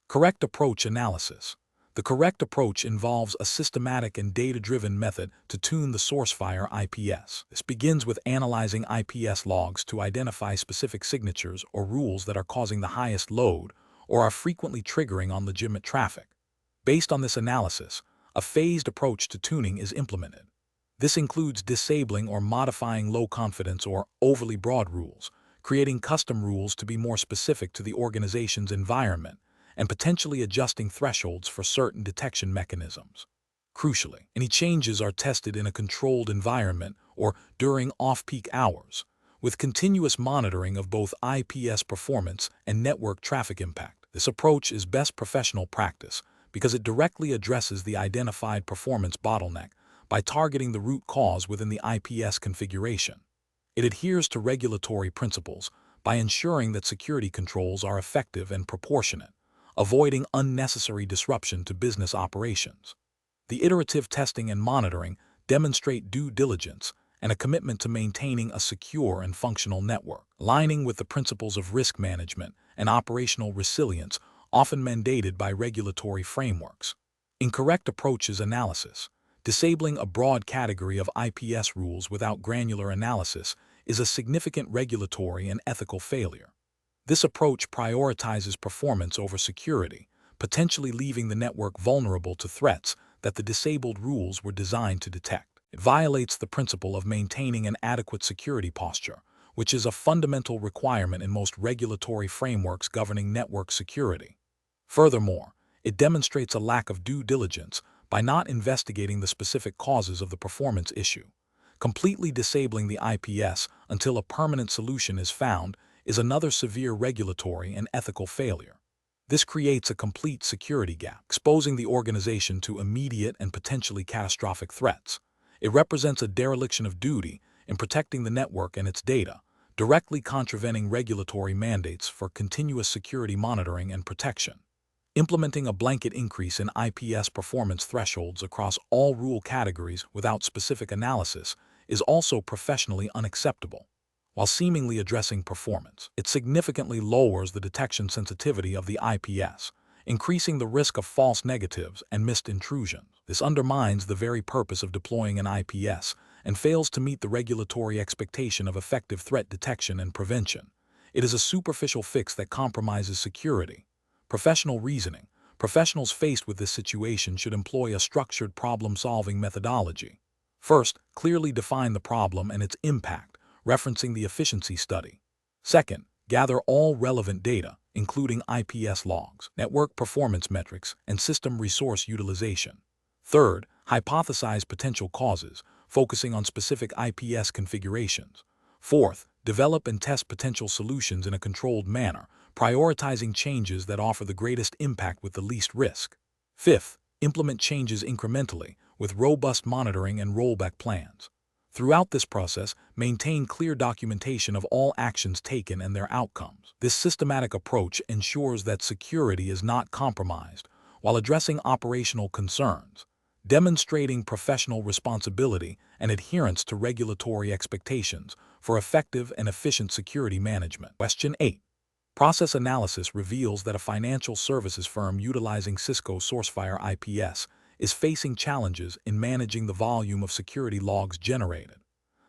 Correct approach analysis. The correct approach involves a systematic and data-driven method to tune the Sourcefire IPS. This begins with analyzing IPS logs to identify specific signatures or rules that are causing the highest load or are frequently triggering on legitimate traffic. Based on this analysis, a phased approach to tuning is implemented. This includes disabling or modifying low-confidence or overly broad rules, creating custom rules to be more specific to the organization's environment, and potentially adjusting thresholds for certain detection mechanisms. Crucially, any changes are tested in a controlled environment or during off-peak hours, with continuous monitoring of both IPS performance and network traffic impact. This approach is best professional practice because it directly addresses the identified performance bottleneck by targeting the root cause within the IPS configuration. It adheres to regulatory principles by ensuring that security controls are effective and proportionate, avoiding unnecessary disruption to business operations. The iterative testing and monitoring demonstrate due diligence and a commitment to maintaining a secure and functional network, aligning with the principles of risk management and operational resilience often mandated by regulatory frameworks. Incorrect approaches analysis. Disabling a broad category of IPS rules without granular analysis is a significant regulatory and ethical failure. This approach prioritizes performance over security, potentially leaving the network vulnerable to threats that the disabled rules were designed to detect. It violates the principle of maintaining an adequate security posture, which is a fundamental requirement in most regulatory frameworks governing network security. Furthermore, it demonstrates a lack of due diligence by not investigating the specific causes of the performance issue. Completely disabling the IPS until a permanent solution is found is another severe regulatory and ethical failure. This creates a complete security gap, exposing the organization to immediate and potentially catastrophic threats. It represents a dereliction of duty in protecting the network and its data, directly contravening regulatory mandates for continuous security monitoring and protection. Implementing a blanket increase in IPS performance thresholds across all rule categories without specific analysis is also professionally unacceptable. While seemingly addressing performance, it significantly lowers the detection sensitivity of the IPS, increasing the risk of false negatives and missed intrusions. This undermines the very purpose of deploying an IPS and fails to meet the regulatory expectation of effective threat detection and prevention. It is a superficial fix that compromises security. Professional reasoning. Professionals faced with this situation should employ a structured problem-solving methodology. First, clearly define the problem and its impact, referencing the efficiency study. Second, gather all relevant data, including IPS logs, network performance metrics, and system resource utilization. Third, hypothesize potential causes, focusing on specific IPS configurations. Fourth, develop and test potential solutions in a controlled manner, prioritizing changes that offer the greatest impact with the least risk. Fifth, implement changes incrementally with robust monitoring and rollback plans. Throughout this process, maintain clear documentation of all actions taken and their outcomes. This systematic approach ensures that security is not compromised while addressing operational concerns, demonstrating professional responsibility and adherence to regulatory expectations for effective and efficient security management. Question 8. Process analysis reveals that a financial services firm utilizing Cisco Sourcefire IPS is facing challenges in managing the volume of security logs generated.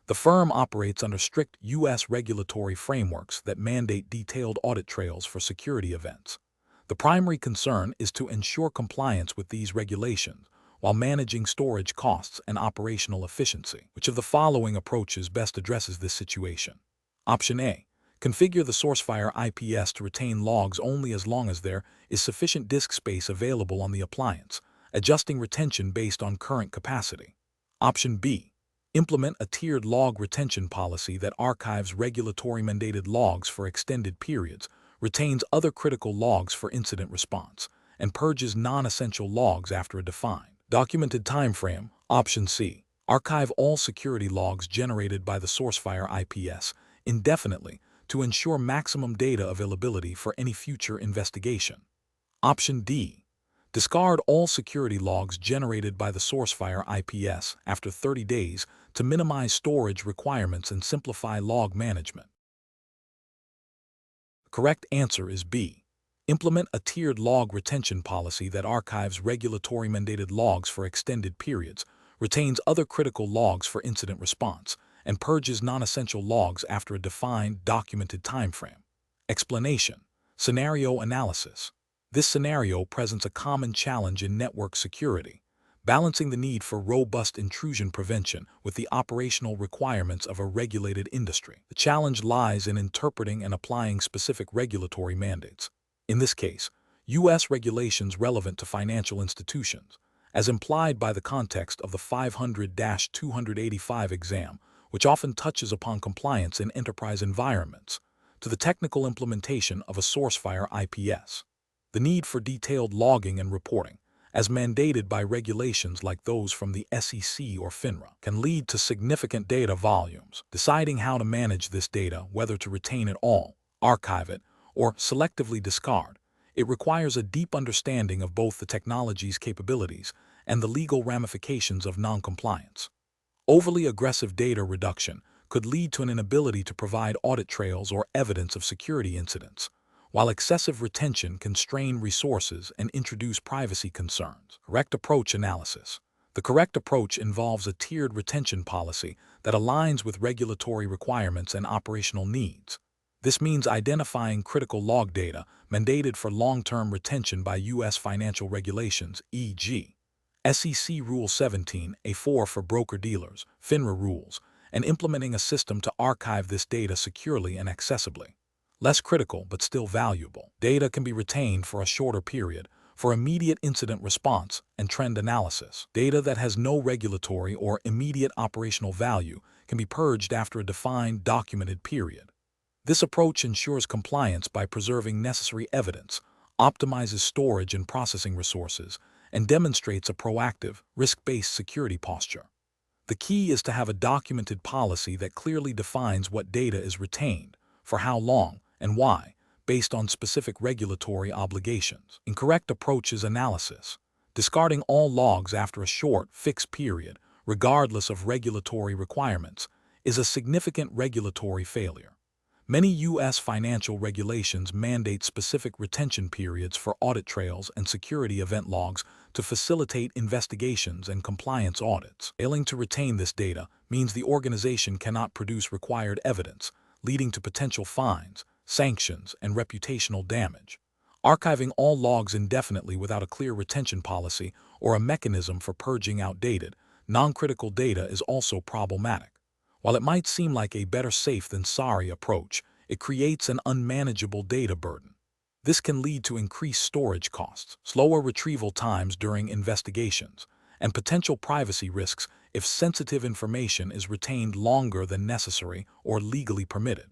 The firm operates under strict U.S. regulatory frameworks that mandate detailed audit trails for security events. The primary concern is to ensure compliance with these regulations while managing storage costs and operational efficiency. Which of the following approaches best addresses this situation? Option A. Configure the Sourcefire IPS to retain logs only as long as there is sufficient disk space available on the appliance, adjusting retention based on current capacity. Option B. Implement a tiered log retention policy that archives regulatory-mandated logs for extended periods, retains other critical logs for incident response, and purges non-essential logs after a defined, documented timeframe. Option C. Archive all security logs generated by the Sourcefire IPS indefinitely to ensure maximum data availability for any future investigation. Option D. Discard all security logs generated by the Sourcefire IPS after 30 days to minimize storage requirements and simplify log management. The correct answer is B. Implement a tiered log retention policy that archives regulatory-mandated logs for extended periods, retains other critical logs for incident response, and purges non-essential logs after a defined, documented timeframe. Explanation. Scenario analysis. This scenario presents a common challenge in network security, balancing the need for robust intrusion prevention with the operational requirements of a regulated industry. The challenge lies in interpreting and applying specific regulatory mandates. In this case, U.S. regulations relevant to financial institutions, as implied by the context of the 500-285 exam, which often touches upon compliance in enterprise environments, to the technical implementation of a Sourcefire IPS. The need for detailed logging and reporting, as mandated by regulations like those from the SEC or FINRA, can lead to significant data volumes. Deciding how to manage this data, whether to retain it all, archive it, or selectively discard, it requires a deep understanding of both the technology's capabilities and the legal ramifications of noncompliance. Overly aggressive data reduction could lead to an inability to provide audit trails or evidence of security incidents, while excessive retention can strain resources and introduce privacy concerns. Correct approach analysis. The correct approach involves a tiered retention policy that aligns with regulatory requirements and operational needs. This means identifying critical log data mandated for long-term retention by U.S. financial regulations, e.g., SEC Rule 17A4 for broker-dealers, FINRA rules, and implementing a system to archive this data securely and accessibly. Less critical but still valuable data can be retained for a shorter period, for immediate incident response and trend analysis. Data that has no regulatory or immediate operational value can be purged after a defined, documented period. This approach ensures compliance by preserving necessary evidence, optimizes storage and processing resources, and demonstrates a proactive, risk-based security posture. The key is to have a documented policy that clearly defines what data is retained, for how long, and why, based on specific regulatory obligations. Incorrect approach is analysis. Discarding all logs after a short, fixed period, regardless of regulatory requirements, is a significant regulatory failure. Many U.S. financial regulations mandate specific retention periods for audit trails and security event logs to facilitate investigations and compliance audits. Failing to retain this data means the organization cannot produce required evidence, leading to potential fines, sanctions, and reputational damage. Archiving all logs indefinitely without a clear retention policy or a mechanism for purging outdated, non-critical data is also problematic. While it might seem like a better safe than sorry approach, it creates an unmanageable data burden. This can lead to increased storage costs, slower retrieval times during investigations, and potential privacy risks if sensitive information is retained longer than necessary or legally permitted.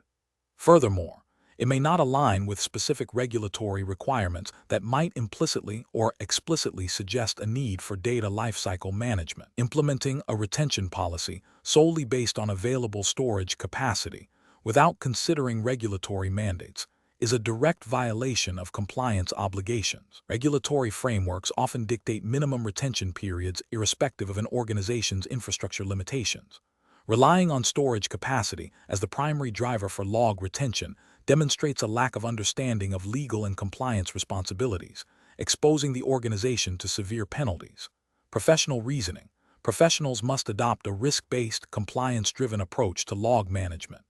Furthermore, it may not align with specific regulatory requirements that might implicitly or explicitly suggest a need for data lifecycle management. Implementing a retention policy solely based on available storage capacity, without considering regulatory mandates, is a direct violation of compliance obligations. Regulatory frameworks often dictate minimum retention periods irrespective of an organization's infrastructure limitations. Relying on storage capacity as the primary driver for log retention demonstrates a lack of understanding of legal and compliance responsibilities, exposing the organization to severe penalties. Professional reasoning. Professionals must adopt a risk-based, compliance-driven approach to log management.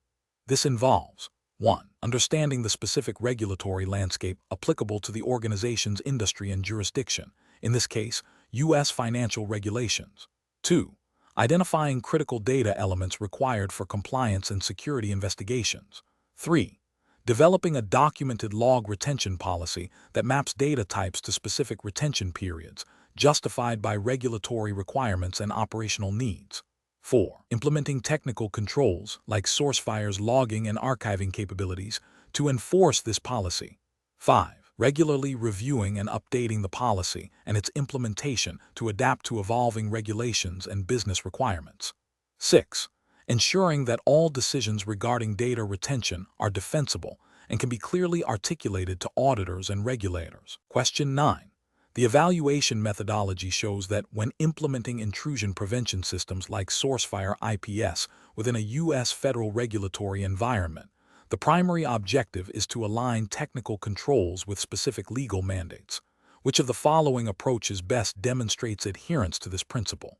This involves 1. Understanding the specific regulatory landscape applicable to the organization's industry and jurisdiction, in this case, U.S. financial regulations. 2. Identifying critical data elements required for compliance and security investigations. 3. Developing a documented log retention policy that maps data types to specific retention periods, justified by regulatory requirements and operational needs. 4. Implementing technical controls, like Sourcefire's logging and archiving capabilities, to enforce this policy. 5. Regularly reviewing and updating the policy and its implementation to adapt to evolving regulations and business requirements. 6. Ensuring that all decisions regarding data retention are defensible and can be clearly articulated to auditors and regulators. Question 9. The evaluation methodology shows that when implementing intrusion prevention systems like Sourcefire IPS within a U.S. federal regulatory environment, the primary objective is to align technical controls with specific legal mandates. Which of the following approaches best demonstrates adherence to this principle?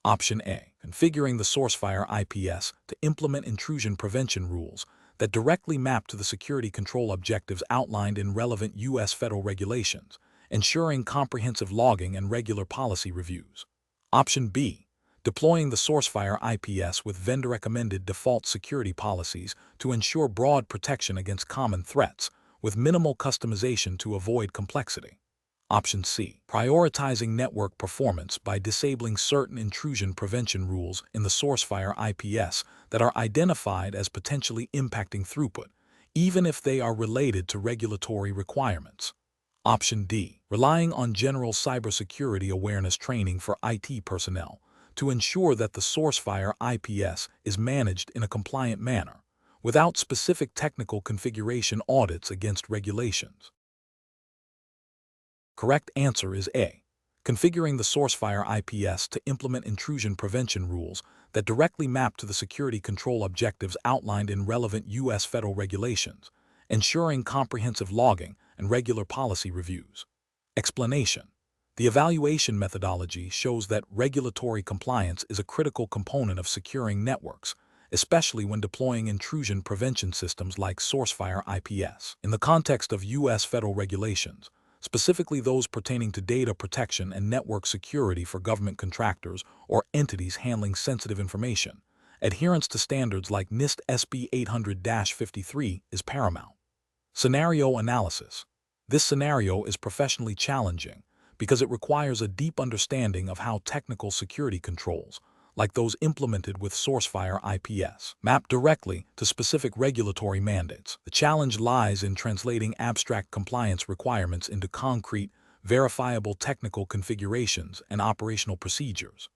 Option A. Configuring the Sourcefire IPS to implement intrusion prevention rules that directly map to the security control objectives outlined in relevant U.S. federal regulations, ensuring comprehensive logging and regular policy reviews. Option B. Deploying the Sourcefire IPS with vendor-recommended default security policies to ensure broad protection against common threats, with minimal customization to avoid complexity. Option C. Prioritizing network performance by disabling certain intrusion prevention rules in the Sourcefire IPS that are identified as potentially impacting throughput, even if they are related to regulatory requirements. Option D. Relying on general cybersecurity awareness training for IT personnel to ensure that the Sourcefire IPS is managed in a compliant manner, without specific technical configuration audits against regulations. Correct answer is A. Configuring the Sourcefire IPS to implement intrusion prevention rules that directly map to the security control objectives outlined in relevant U.S. federal regulations, ensuring comprehensive logging and regular policy reviews. Explanation. The evaluation methodology shows that regulatory compliance is a critical component of securing networks, especially when deploying intrusion prevention systems like Sourcefire IPS. In the context of U.S. federal regulations, specifically those pertaining to data protection and network security for government contractors or entities handling sensitive information, adherence to standards like NIST SB 800-53 is paramount. Scenario analysis. This scenario is professionally challenging because it requires a deep understanding of how technical security controls, like those implemented with Sourcefire IPS, map directly to specific regulatory mandates. The challenge lies in translating abstract compliance requirements into concrete, verifiable technical configurations and operational procedures.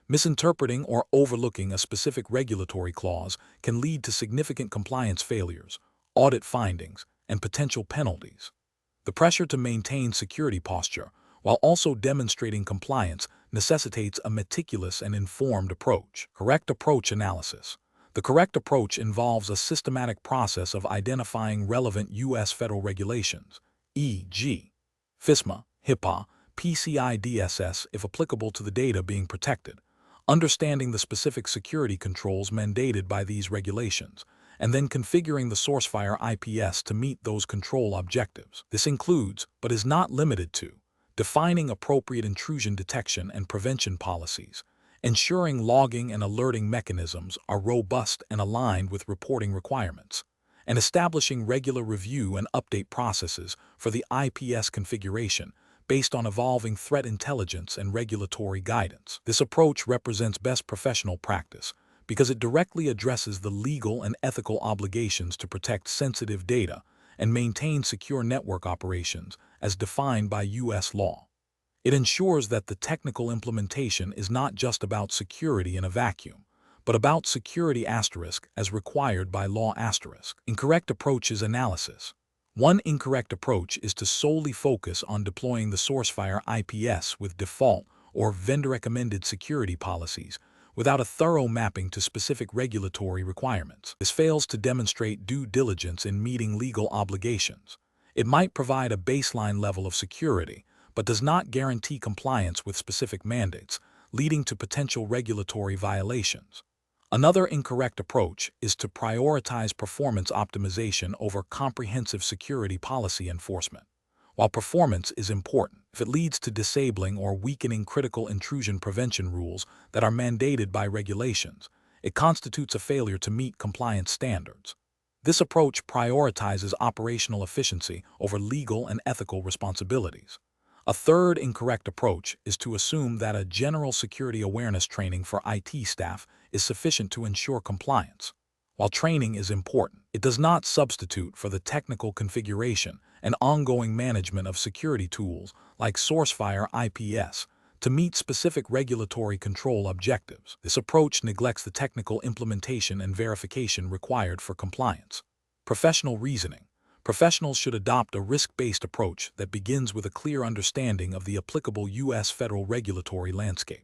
Misinterpreting or overlooking a specific regulatory clause can lead to significant compliance failures, audit findings, and potential penalties. The pressure to maintain security posture while also demonstrating compliance necessitates a meticulous and informed approach. Correct approach analysis. The correct approach involves a systematic process of identifying relevant U.S. federal regulations, e.g., FISMA, HIPAA, PCI DSS if applicable to the data being protected, understanding the specific security controls mandated by these regulations, and then configuring the Sourcefire IPS to meet those control objectives. This includes, but is not limited to, defining appropriate intrusion detection and prevention policies, ensuring logging and alerting mechanisms are robust and aligned with reporting requirements, and establishing regular review and update processes for the IPS configuration based on evolving threat intelligence and regulatory guidance. This approach represents best professional practice because it directly addresses the legal and ethical obligations to protect sensitive data and maintain secure network operations as defined by U.S. law. It ensures that the technical implementation is not just about security in a vacuum, but about security asterisk as required by law asterisk. Incorrect approaches analysis. One incorrect approach is to solely focus on deploying the Sourcefire IPS with default or vendor-recommended security policies without a thorough mapping to specific regulatory requirements. This fails to demonstrate due diligence in meeting legal obligations. It might provide a baseline level of security, but does not guarantee compliance with specific mandates, leading to potential regulatory violations. Another incorrect approach is to prioritize performance optimization over comprehensive security policy enforcement. While performance is important, if it leads to disabling or weakening critical intrusion prevention rules that are mandated by regulations, it constitutes a failure to meet compliance standards. This approach prioritizes operational efficiency over legal and ethical responsibilities. A third incorrect approach is to assume that a general security awareness training for IT staff is sufficient to ensure compliance. While training is important, it does not substitute for the technical configuration and ongoing management of security tools like Sourcefire IPS to meet specific regulatory control objectives. This approach neglects the technical implementation and verification required for compliance. Professional reasoning. Professionals should adopt a risk-based approach that begins with a clear understanding of the applicable U.S. federal regulatory landscape.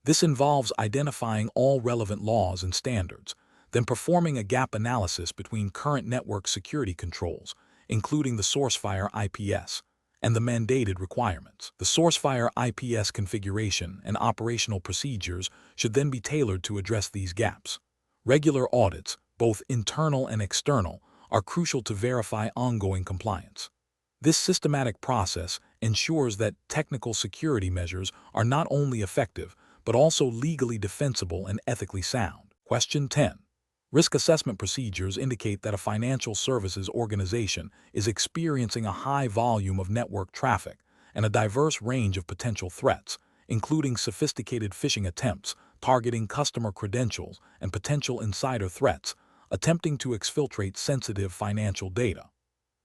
This involves identifying all relevant laws and standards, then performing a gap analysis between current network security controls, including the Sourcefire IPS, and the mandated requirements. The Sourcefire IPS configuration and operational procedures should then be tailored to address these gaps. Regular audits, both internal and external, are crucial to verify ongoing compliance. This systematic process ensures that technical security measures are not only effective, but also legally defensible and ethically sound. Question 10. Risk assessment procedures indicate that a financial services organization is experiencing a high volume of network traffic and a diverse range of potential threats, including sophisticated phishing attempts targeting customer credentials and potential insider threats, attempting to exfiltrate sensitive financial data.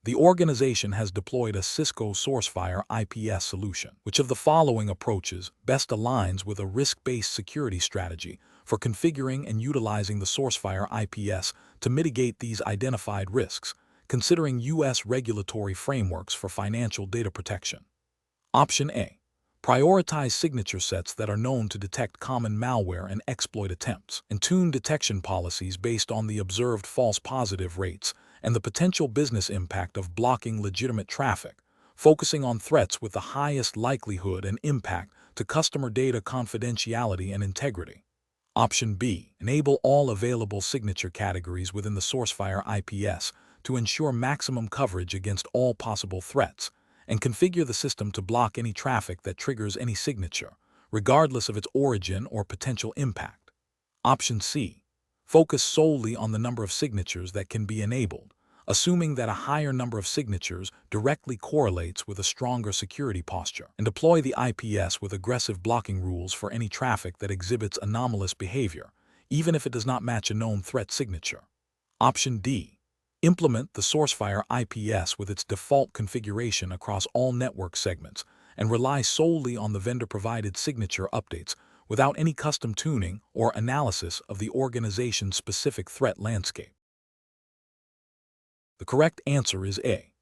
The organization has deployed a Cisco Sourcefire IPS solution. Which of the following approaches best aligns with a risk-based security strategy for configuring and utilizing the Sourcefire IPS to mitigate these identified risks, considering U.S. regulatory frameworks for financial data protection? Option A. Prioritize signature sets that are known to detect common malware and exploit attempts, and tune detection policies based on the observed false positive rates and the potential business impact of blocking legitimate traffic, focusing on threats with the highest likelihood and impact to customer data confidentiality and integrity. Option B. Enable all available signature categories within the Sourcefire IPS to ensure maximum coverage against all possible threats, and configure the system to block any traffic that triggers any signature, regardless of its origin or potential impact. Option C. Focus solely on the number of signatures that can be enabled, assuming that a higher number of signatures directly correlates with a stronger security posture, and deploy the IPS with aggressive blocking rules for any traffic that exhibits anomalous behavior, even if it does not match a known threat signature. Option D. Implement the Sourcefire IPS with its default configuration across all network segments and rely solely on the vendor-provided signature updates without any custom tuning or analysis of the organization's specific threat landscape. The correct answer is A.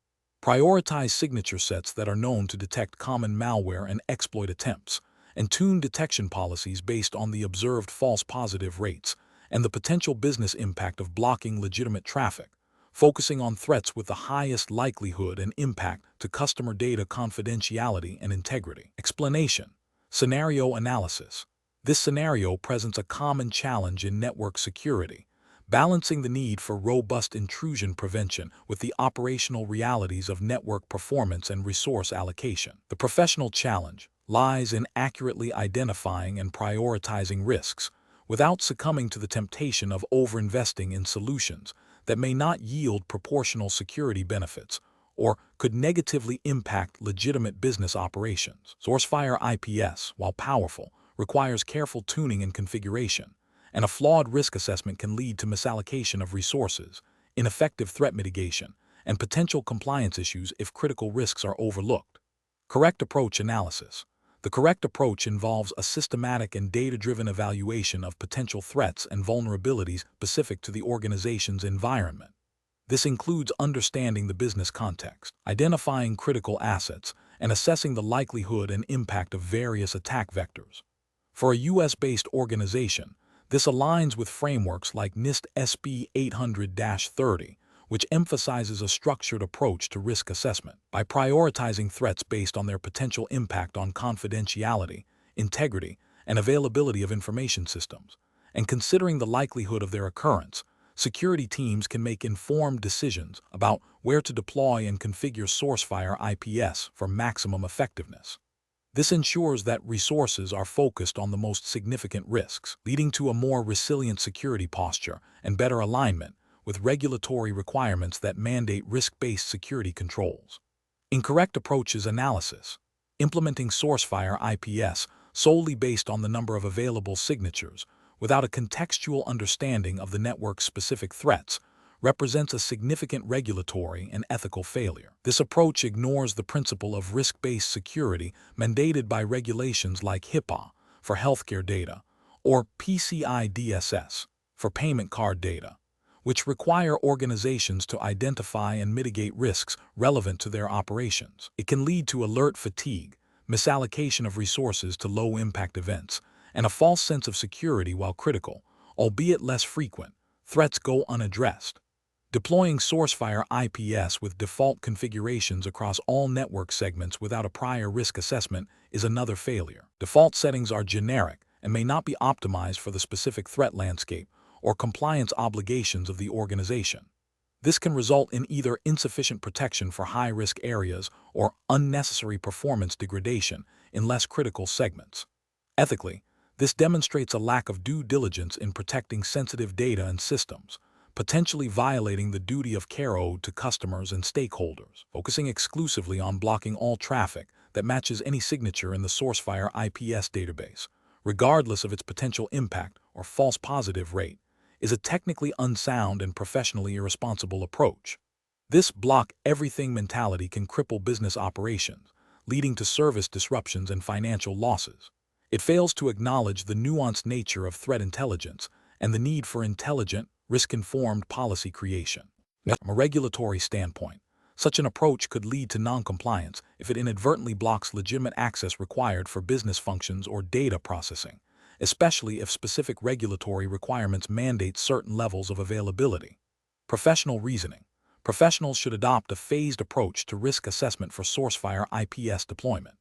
Prioritize signature sets that are known to detect common malware and exploit attempts, and tune detection policies based on the observed false positive rates and the potential business impact of blocking legitimate traffic, focusing on threats with the highest likelihood and impact to customer data confidentiality and integrity. Explanation. Scenario analysis. This scenario presents a common challenge in network security, balancing the need for robust intrusion prevention with the operational realities of network performance and resource allocation. The professional challenge lies in accurately identifying and prioritizing risks without succumbing to the temptation of overinvesting in solutions that may not yield proportional security benefits or could negatively impact legitimate business operations. Sourcefire IPS, while powerful, requires careful tuning and configuration, and a flawed risk assessment can lead to misallocation of resources, ineffective threat mitigation, and potential compliance issues if critical risks are overlooked. Correct approach analysis. The correct approach involves a systematic and data-driven evaluation of potential threats and vulnerabilities specific to the organization's environment. This includes understanding the business context, identifying critical assets, and assessing the likelihood and impact of various attack vectors. For a U.S.-based organization, this aligns with frameworks like NIST SB 800-30, which emphasizes a structured approach to risk assessment. By prioritizing threats based on their potential impact on confidentiality, integrity, and availability of information systems, and considering the likelihood of their occurrence, security teams can make informed decisions about where to deploy and configure Sourcefire IPS for maximum effectiveness. This ensures that resources are focused on the most significant risks, leading to a more resilient security posture and better alignment with regulatory requirements that mandate risk-based security controls. Incorrect approaches analysis. Implementing Sourcefire IPS solely based on the number of available signatures without a contextual understanding of the network's specific threats represents a significant regulatory and ethical failure. This approach ignores the principle of risk-based security mandated by regulations like HIPAA for healthcare data or PCI DSS for payment card data, which require organizations to identify and mitigate risks relevant to their operations. It can lead to alert fatigue, misallocation of resources to low-impact events, and a false sense of security while critical, albeit less frequent, threats go unaddressed. Deploying Sourcefire IPS with default configurations across all network segments without a prior risk assessment is another failure. Default settings are generic and may not be optimized for the specific threat landscape or compliance obligations of the organization. This can result in either insufficient protection for high-risk areas or unnecessary performance degradation in less critical segments. Ethically, this demonstrates a lack of due diligence in protecting sensitive data and systems, potentially violating the duty of care owed to customers and stakeholders. Focusing exclusively on blocking all traffic that matches any signature in the Sourcefire IPS database, regardless of its potential impact or false positive rate, is a technically unsound and professionally irresponsible approach. This block-everything mentality can cripple business operations, leading to service disruptions and financial losses. It fails to acknowledge the nuanced nature of threat intelligence and the need for intelligent, risk-informed policy creation. From a regulatory standpoint, such an approach could lead to non-compliance if it inadvertently blocks legitimate access required for business functions or data processing, especially if specific regulatory requirements mandate certain levels of availability. Professional reasoning. Professionals should adopt a phased approach to risk assessment for Sourcefire IPS deployment.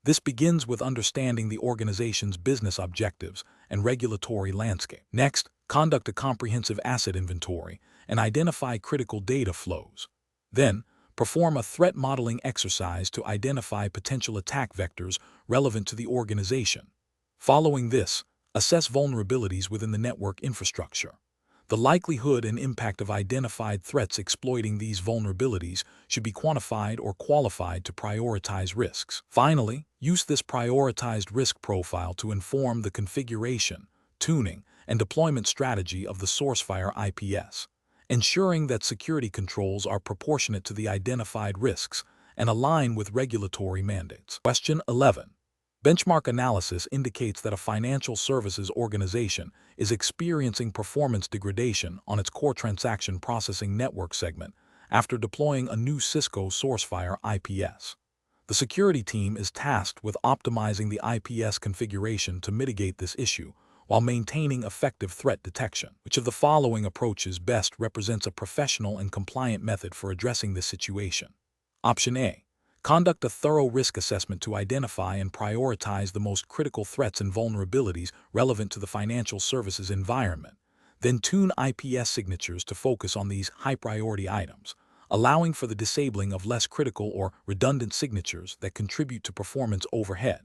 This begins with understanding the organization's business objectives and regulatory landscape. Next, conduct a comprehensive asset inventory and identify critical data flows. Then, perform a threat modeling exercise to identify potential attack vectors relevant to the organization. Following this, assess vulnerabilities within the network infrastructure. The likelihood and impact of identified threats exploiting these vulnerabilities should be quantified or qualified to prioritize risks. Finally, use this prioritized risk profile to inform the configuration, tuning, and deployment strategy of the Sourcefire IPS, ensuring that security controls are proportionate to the identified risks and align with regulatory mandates. Question 11. Benchmark analysis indicates that a financial services organization is experiencing performance degradation on its core transaction processing network segment after deploying a new Cisco Sourcefire IPS. The security team is tasked with optimizing the IPS configuration to mitigate this issue while maintaining effective threat detection. Which of the following approaches best represents a professional and compliant method for addressing this situation? Option A. Conduct a thorough risk assessment to identify and prioritize the most critical threats and vulnerabilities relevant to the financial services environment. Then tune IPS signatures to focus on these high-priority items, allowing for the disabling of less critical or redundant signatures that contribute to performance overhead.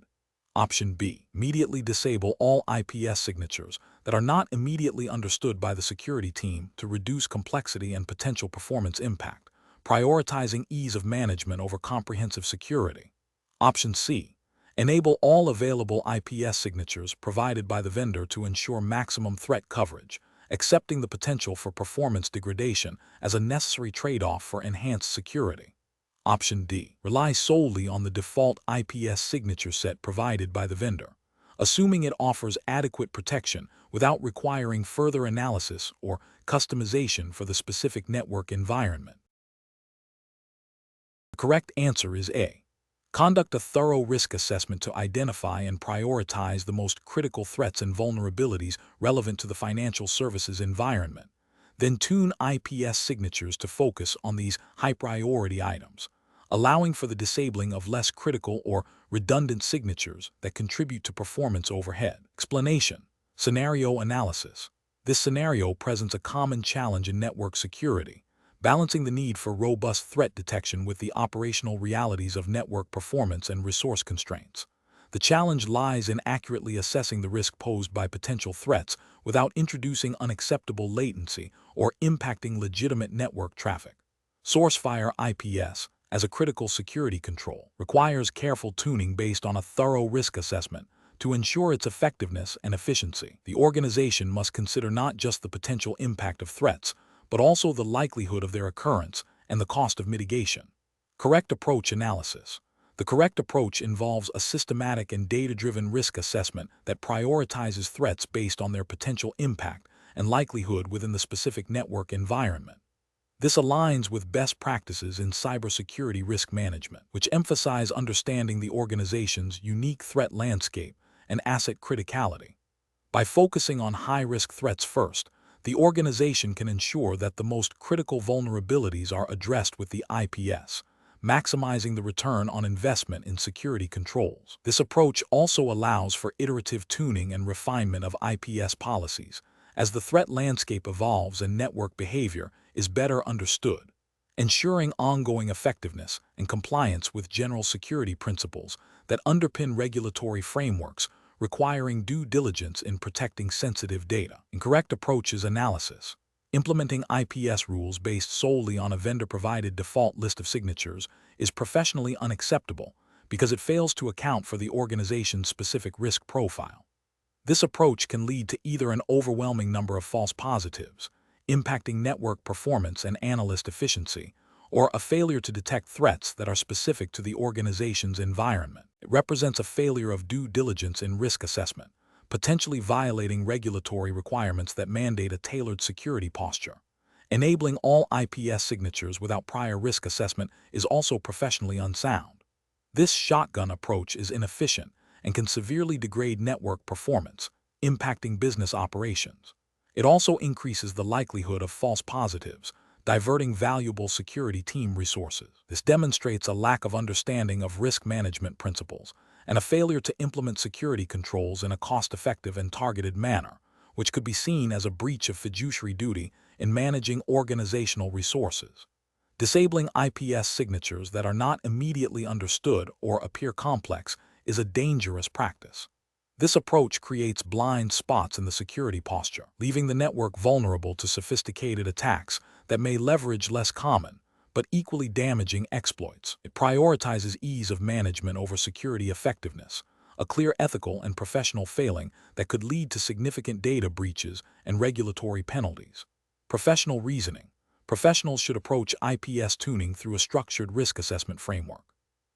Option B. Immediately disable all IPS signatures that are not immediately understood by the security team to reduce complexity and potential performance impact, prioritizing ease of management over comprehensive security. Option C. Enable all available IPS signatures provided by the vendor to ensure maximum threat coverage, accepting the potential for performance degradation as a necessary trade-off for enhanced security. Option D. Rely solely on the default IPS signature set provided by the vendor, assuming it offers adequate protection without requiring further analysis or customization for the specific network environment. The correct answer is A. Conduct a thorough risk assessment to identify and prioritize the most critical threats and vulnerabilities relevant to the financial services environment. Then tune IPS signatures to focus on these high-priority items, allowing for the disabling of less critical or redundant signatures that contribute to performance overhead. Explanation. Scenario analysis. This scenario presents a common challenge in network security, balancing the need for robust threat detection with the operational realities of network performance and resource constraints. The challenge lies in accurately assessing the risk posed by potential threats without introducing unacceptable latency or impacting legitimate network traffic. Sourcefire IPS, as a critical security control, requires careful tuning based on a thorough risk assessment to ensure its effectiveness and efficiency. The organization must consider not just the potential impact of threats, but also the likelihood of their occurrence and the cost of mitigation. Correct approach analysis. The correct approach involves a systematic and data-driven risk assessment that prioritizes threats based on their potential impact and likelihood within the specific network environment. This aligns with best practices in cybersecurity risk management, which emphasize understanding the organization's unique threat landscape and asset criticality. By focusing on high-risk threats first, the organization can ensure that the most critical vulnerabilities are addressed with the IPS, maximizing the return on investment in security controls. This approach also allows for iterative tuning and refinement of IPS policies as the threat landscape evolves and network behavior is better understood, ensuring ongoing effectiveness and compliance with general security principles that underpin regulatory frameworks requiring due diligence in protecting sensitive data. Incorrect approach is analysis. Implementing IPS rules based solely on a vendor-provided default list of signatures is professionally unacceptable because it fails to account for the organization's specific risk profile. This approach can lead to either an overwhelming number of false positives, impacting network performance and analyst efficiency, or a failure to detect threats that are specific to the organization's environment. It represents a failure of due diligence in risk assessment, potentially violating regulatory requirements that mandate a tailored security posture. Enabling all IPS signatures without prior risk assessment is also professionally unsound. This shotgun approach is inefficient and can severely degrade network performance, impacting business operations. It also increases the likelihood of false positives, diverting valuable security team resources. This demonstrates a lack of understanding of risk management principles and a failure to implement security controls in a cost-effective and targeted manner, which could be seen as a breach of fiduciary duty in managing organizational resources. Disabling IPS signatures that are not immediately understood or appear complex is a dangerous practice. This approach creates blind spots in the security posture, leaving the network vulnerable to sophisticated attacks that may leverage less common, but equally damaging exploits. It prioritizes ease of management over security effectiveness, a clear ethical and professional failing that could lead to significant data breaches and regulatory penalties. Professional reasoning. Professionals should approach IPS tuning through a structured risk assessment framework.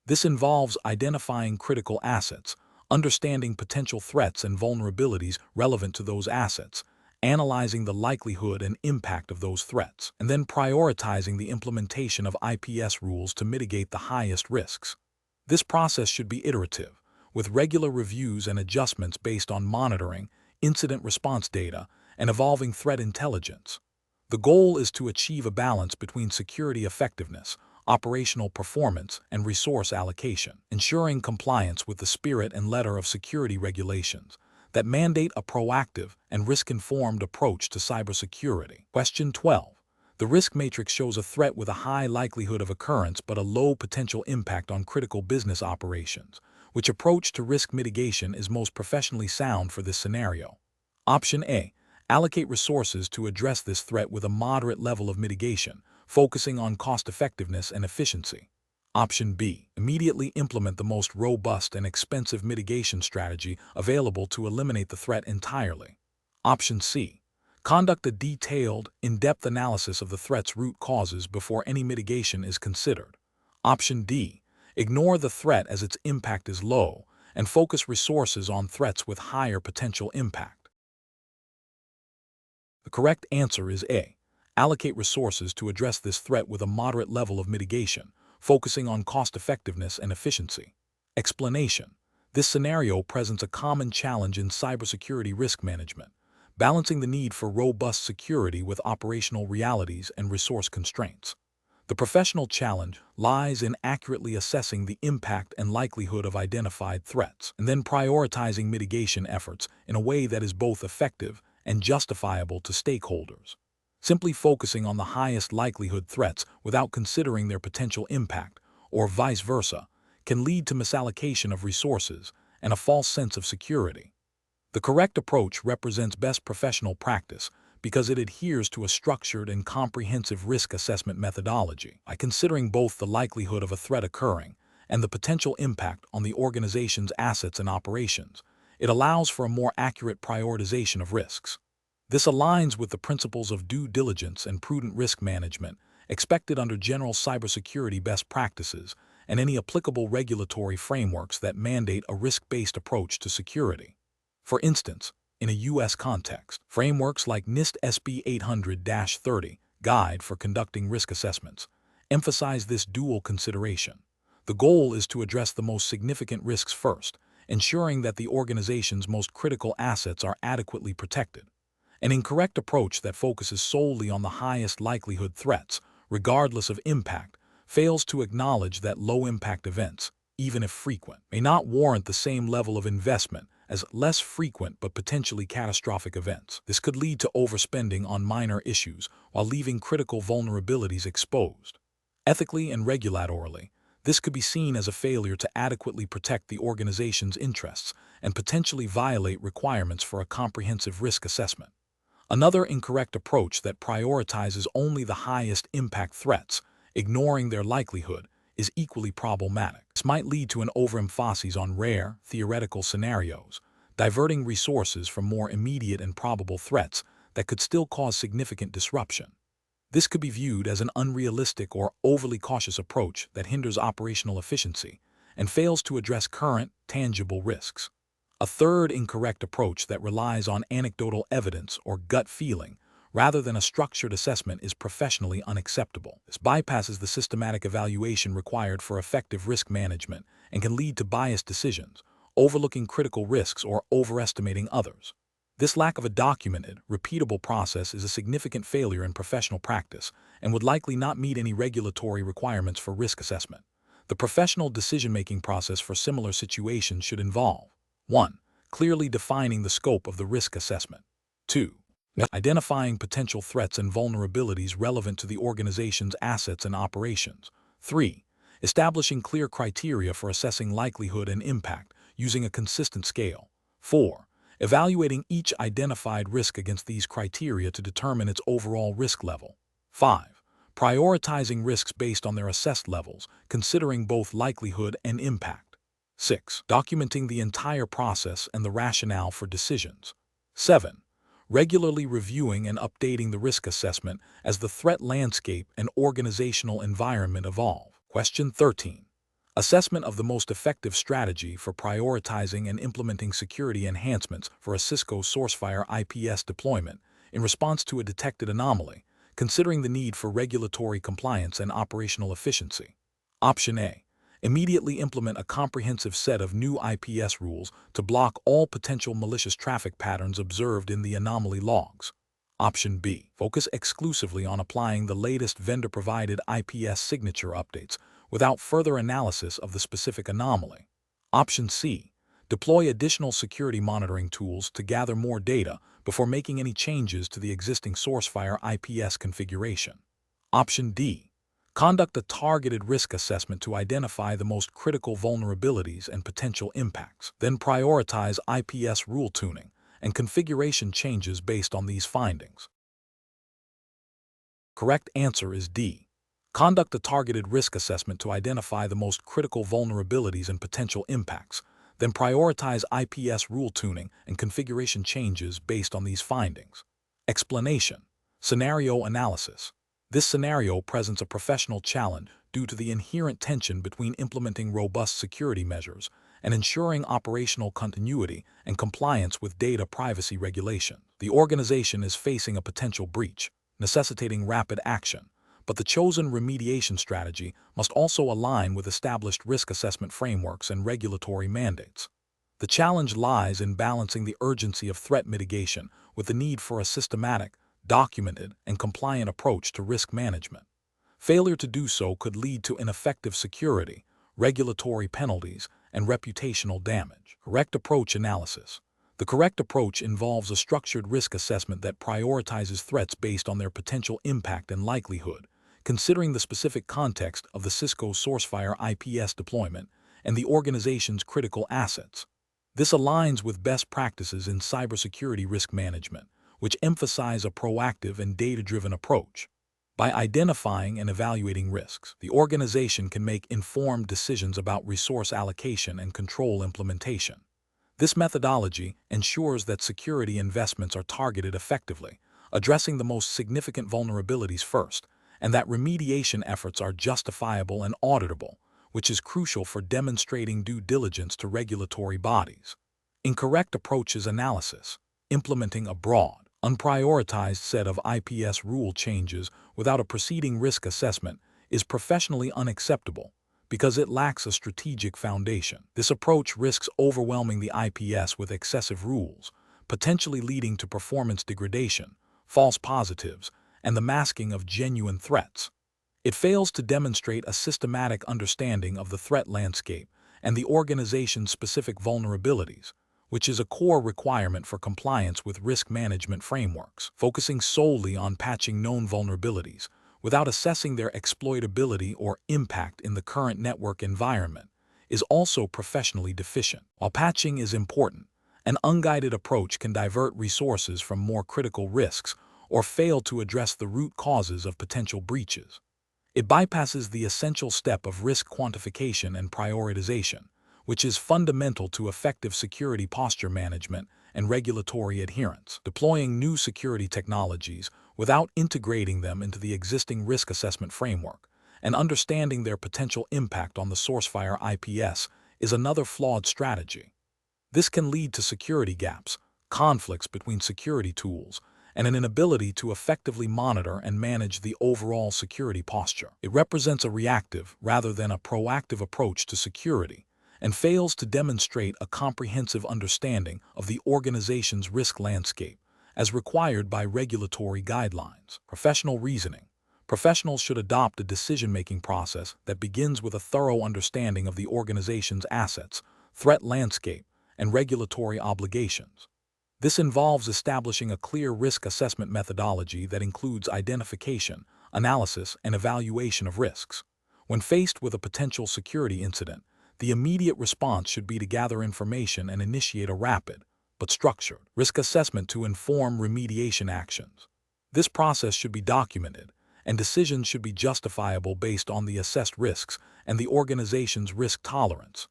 This involves identifying critical assets, understanding potential threats and vulnerabilities relevant to those assets, analyzing the likelihood and impact of those threats, and then prioritizing the implementation of IPS rules to mitigate the highest risks. This process should be iterative, with regular reviews and adjustments based on monitoring, incident response data, and evolving threat intelligence. The goal is to achieve a balance between security effectiveness, operational performance, and resource allocation, ensuring compliance with the spirit and letter of security regulations that mandate a proactive and risk-informed approach to cybersecurity. Question 12. The risk matrix shows a threat with a high likelihood of occurrence but a low potential impact on critical business operations. Which approach to risk mitigation is most professionally sound for this scenario? Option A. Allocate resources to address this threat with a moderate level of mitigation, focusing on cost-effectiveness and efficiency. Option B. Immediately implement the most robust and expensive mitigation strategy available to eliminate the threat entirely. Option C. Conduct a detailed, in-depth analysis of the threat's root causes before any mitigation is considered. Option D. Ignore the threat as its impact is low and focus resources on threats with higher potential impact. The correct answer is A. Allocate resources to address this threat with a moderate level of mitigation, focusing on cost-effectiveness and efficiency. Explanation. This scenario presents a common challenge in cybersecurity risk management, balancing the need for robust security with operational realities and resource constraints. The professional challenge lies in accurately assessing the impact and likelihood of identified threats, and then prioritizing mitigation efforts in a way that is both effective and justifiable to stakeholders. Simply focusing on the highest likelihood threats without considering their potential impact, or vice versa, can lead to misallocation of resources and a false sense of security. The correct approach represents best professional practice because it adheres to a structured and comprehensive risk assessment methodology by considering both the likelihood of a threat occurring and the potential impact on the organization's assets and operations. It allows for a more accurate prioritization of risks. This aligns with the principles of due diligence and prudent risk management expected under general cybersecurity best practices and any applicable regulatory frameworks that mandate a risk-based approach to security. For instance, in a U.S. context, frameworks like NIST SB 800-30 Guide for Conducting Risk Assessments emphasize this dual consideration. The goal is to address the most significant risks first, ensuring that the organization's most critical assets are adequately protected. An incorrect approach that focuses solely on the highest likelihood threats, regardless of impact, fails to acknowledge that low-impact events, even if frequent, may not warrant the same level of investment as less frequent but potentially catastrophic events. This could lead to overspending on minor issues while leaving critical vulnerabilities exposed. Ethically and regulatorily, this could be seen as a failure to adequately protect the organization's interests and potentially violate requirements for a comprehensive risk assessment. Another incorrect approach that prioritizes only the highest impact threats, ignoring their likelihood, is equally problematic. This might lead to an overemphasis on rare, theoretical scenarios, diverting resources from more immediate and probable threats that could still cause significant disruption. This could be viewed as an unrealistic or overly cautious approach that hinders operational efficiency and fails to address current, tangible risks. A third incorrect approach that relies on anecdotal evidence or gut feeling rather than a structured assessment is professionally unacceptable. This bypasses the systematic evaluation required for effective risk management and can lead to biased decisions, overlooking critical risks or overestimating others. This lack of a documented, repeatable process is a significant failure in professional practice and would likely not meet any regulatory requirements for risk assessment. The professional decision-making process for similar situations should involve 1. Clearly defining the scope of the risk assessment. 2. Identifying potential threats and vulnerabilities relevant to the organization's assets and operations. 3. Establishing clear criteria for assessing likelihood and impact using a consistent scale. 4. Evaluating each identified risk against these criteria to determine its overall risk level. 5. Prioritizing risks based on their assessed levels, considering both likelihood and impact. 6. Documenting the entire process and the rationale for decisions. 7. Regularly reviewing and updating the risk assessment as the threat landscape and organizational environment evolve. Question 13. Assessment of the most effective strategy for prioritizing and implementing security enhancements for a Cisco Sourcefire IPS deployment in response to a detected anomaly, considering the need for regulatory compliance and operational efficiency. Option A. Immediately implement a comprehensive set of new IPS rules to block all potential malicious traffic patterns observed in the anomaly logs. Option B. Focus exclusively on applying the latest vendor-provided IPS signature updates without further analysis of the specific anomaly. Option C. Deploy additional security monitoring tools to gather more data before making any changes to the existing Sourcefire IPS configuration. Option D. Conduct a targeted risk assessment to identify the most critical vulnerabilities and potential impacts. Then prioritize IPS rule tuning and configuration changes based on these findings. Correct answer is D. Conduct a targeted risk assessment to identify the most critical vulnerabilities and potential impacts. Then prioritize IPS rule tuning and configuration changes based on these findings. Explanation. Scenario analysis. This scenario presents a professional challenge due to the inherent tension between implementing robust security measures and ensuring operational continuity and compliance with data privacy regulations. The organization is facing a potential breach, necessitating rapid action, but the chosen remediation strategy must also align with established risk assessment frameworks and regulatory mandates. The challenge lies in balancing the urgency of threat mitigation with the need for a systematic, documented, and compliant approach to risk management. Failure to do so could lead to ineffective security, regulatory penalties, and reputational damage. Correct approach analysis. The correct approach involves a structured risk assessment that prioritizes threats based on their potential impact and likelihood, considering the specific context of the Cisco Sourcefire IPS deployment and the organization's critical assets. This aligns with best practices in cybersecurity risk management, which emphasize a proactive and data-driven approach. By identifying and evaluating risks, the organization can make informed decisions about resource allocation and control implementation. This methodology ensures that security investments are targeted effectively, addressing the most significant vulnerabilities first, and that remediation efforts are justifiable and auditable, which is crucial for demonstrating due diligence to regulatory bodies. Incorrect approaches analysis. Implementing a broad, unprioritized set of IPS rule changes without a preceding risk assessment is professionally unacceptable because it lacks a strategic foundation. This approach risks overwhelming the IPS with excessive rules, potentially leading to performance degradation, false positives, and the masking of genuine threats. It fails to demonstrate a systematic understanding of the threat landscape and the organization's specific vulnerabilities, which is a core requirement for compliance with risk management frameworks. Focusing solely on patching known vulnerabilities without assessing their exploitability or impact in the current network environment is also professionally deficient. While patching is important, an unguided approach can divert resources from more critical risks or fail to address the root causes of potential breaches. It bypasses the essential step of risk quantification and prioritization, which is fundamental to effective security posture management and regulatory adherence. Deploying new security technologies without integrating them into the existing risk assessment framework and understanding their potential impact on the Sourcefire IPS is another flawed strategy. This can lead to security gaps, conflicts between security tools, and an inability to effectively monitor and manage the overall security posture. It represents a reactive rather than a proactive approach to security, and fails to demonstrate a comprehensive understanding of the organization's risk landscape, as required by regulatory guidelines. Professional reasoning. Professionals should adopt a decision-making process that begins with a thorough understanding of the organization's assets, threat landscape, and regulatory obligations. This involves establishing a clear risk assessment methodology that includes identification, analysis, and evaluation of risks. When faced with a potential security incident, the immediate response should be to gather information and initiate a rapid, but structured risk assessment to inform remediation actions. This process should be documented, and decisions should be justifiable based on the assessed risks and the organization's risk tolerance.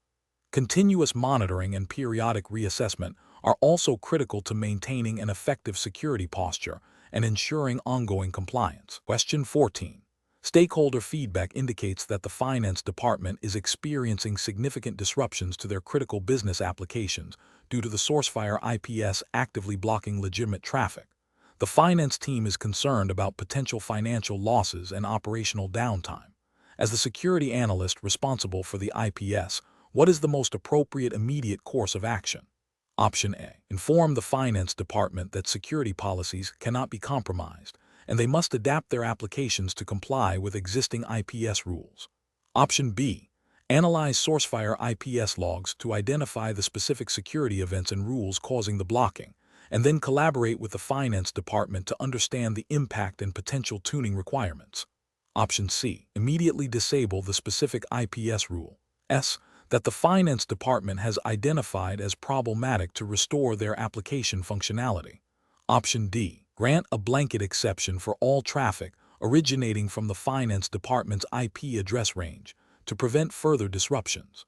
Continuous monitoring and periodic reassessment are also critical to maintaining an effective security posture and ensuring ongoing compliance. Question 14. Stakeholder feedback indicates that the finance department is experiencing significant disruptions to their critical business applications due to the Sourcefire IPS actively blocking legitimate traffic. The finance team is concerned about potential financial losses and operational downtime. As the security analyst responsible for the IPS, what is the most appropriate immediate course of action? Option A. Inform the finance department that security policies cannot be compromised, and they must adapt their applications to comply with existing IPS rules. Option B. Analyze Sourcefire IPS logs to identify the specific security events and rules causing the blocking, and then collaborate with the finance department to understand the impact and potential tuning requirements. Option C. Immediately disable the specific IPS rule that the finance department has identified as problematic to restore their application functionality. Option D. Grant a blanket exception for all traffic originating from the finance department's IP address range to prevent further disruptions.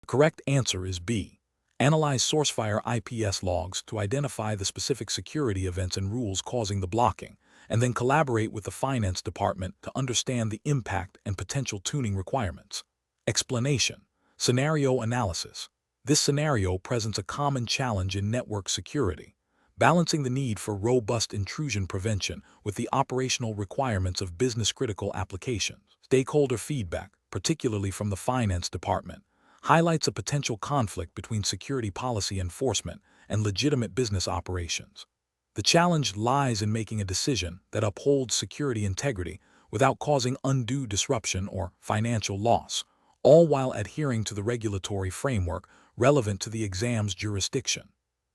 The correct answer is B. Analyze Sourcefire IPS logs to identify the specific security events and rules causing the blocking, and then collaborate with the finance department to understand the impact and potential tuning requirements. Explanation. Scenario analysis. This scenario presents a common challenge in network security, balancing the need for robust intrusion prevention with the operational requirements of business-critical applications. Stakeholder feedback, particularly from the finance department, highlights a potential conflict between security policy enforcement and legitimate business operations. The challenge lies in making a decision that upholds security integrity without causing undue disruption or financial loss, all while adhering to the regulatory framework relevant to the exam's jurisdiction.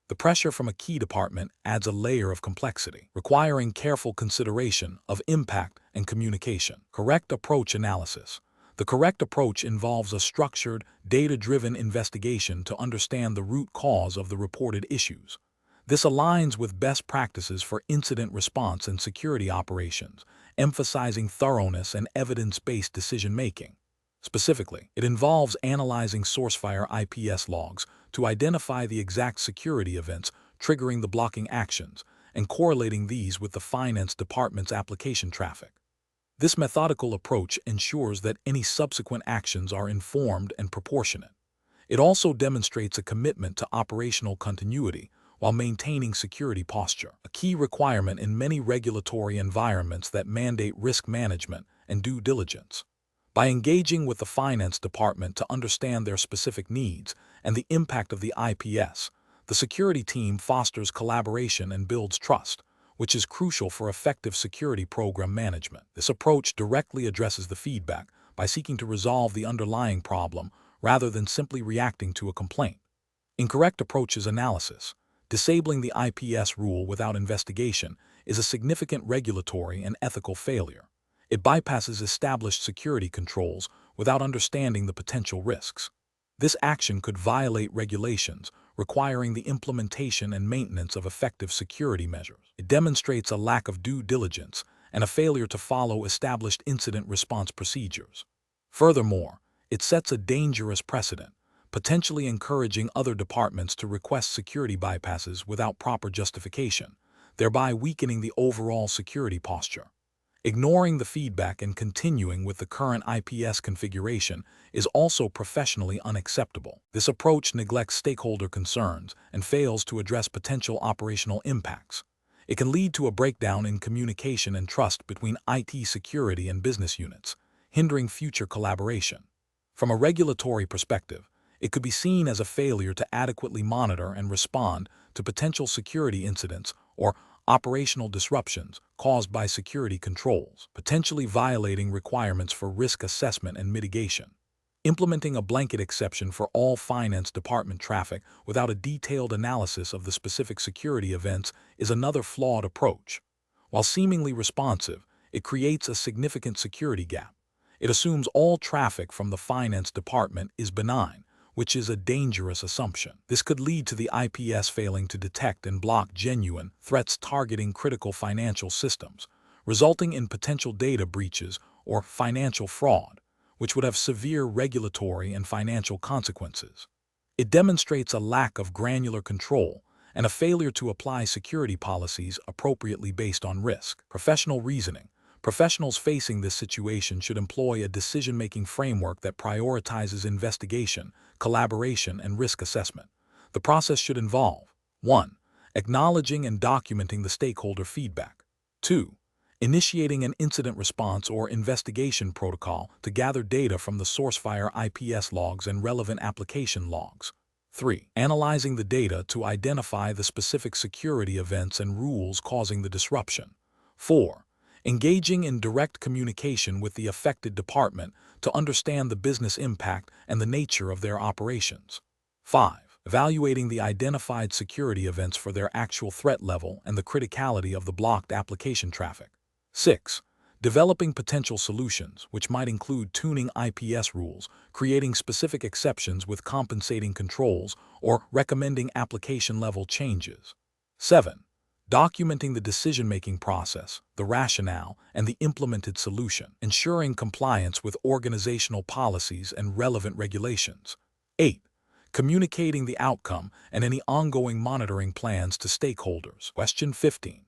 The pressure from a key department adds a layer of complexity, requiring careful consideration of impact and communication. Correct approach analysis. The correct approach involves a structured, data-driven investigation to understand the root cause of the reported issues. This aligns with best practices for incident response and security operations, emphasizing thoroughness and evidence-based decision-making. Specifically, it involves analyzing Sourcefire IPS logs to identify the exact security events triggering the blocking actions and correlating these with the finance department's application traffic. This methodical approach ensures that any subsequent actions are informed and proportionate. It also demonstrates a commitment to operational continuity while maintaining security posture, a key requirement in many regulatory environments that mandate risk management and due diligence. By engaging with the finance department to understand their specific needs and the impact of the IPS, the security team fosters collaboration and builds trust, which is crucial for effective security program management. This approach directly addresses the feedback by seeking to resolve the underlying problem rather than simply reacting to a complaint. Incorrect approaches analysis. Disabling the IPS rule without investigation is a significant regulatory and ethical failure. It bypasses established security controls without understanding the potential risks. This action could violate regulations, requiring the implementation and maintenance of effective security measures. It demonstrates a lack of due diligence and a failure to follow established incident response procedures. Furthermore, it sets a dangerous precedent, potentially encouraging other departments to request security bypasses without proper justification, thereby weakening the overall security posture. Ignoring the feedback and continuing with the current IPS configuration is also professionally unacceptable. This approach neglects stakeholder concerns and fails to address potential operational impacts. It can lead to a breakdown in communication and trust between IT security and business units, hindering future collaboration. From a regulatory perspective, it could be seen as a failure to adequately monitor and respond to potential security incidents or operational disruptions caused by security controls, potentially violating requirements for risk assessment and mitigation. Implementing a blanket exception for all finance department traffic without a detailed analysis of the specific security events is another flawed approach. While seemingly responsive, it creates a significant security gap. It assumes all traffic from the finance department is benign, which is a dangerous assumption. This could lead to the IPS failing to detect and block genuine threats targeting critical financial systems, resulting in potential data breaches or financial fraud, which would have severe regulatory and financial consequences. It demonstrates a lack of granular control and a failure to apply security policies appropriately based on risk. Professional reasoning. Professionals facing this situation should employ a decision-making framework that prioritizes investigation, collaboration, and risk assessment. The process should involve 1. Acknowledging and documenting the stakeholder feedback. 2. Initiating an incident response or investigation protocol to gather data from the Sourcefire IPS logs and relevant application logs. 3. Analyzing the data to identify the specific security events and rules causing the disruption. 4. Engaging in direct communication with the affected department to understand the business impact and the nature of their operations. 5. Evaluating the identified security events for their actual threat level and the criticality of the blocked application traffic. 6. Developing potential solutions, which might include tuning IPS rules, creating specific exceptions with compensating controls, or recommending application-level changes. 7. Documenting the decision-making process, the rationale, and the implemented solution, ensuring compliance with organizational policies and relevant regulations. 8. Communicating the outcome and any ongoing monitoring plans to stakeholders. Question 15.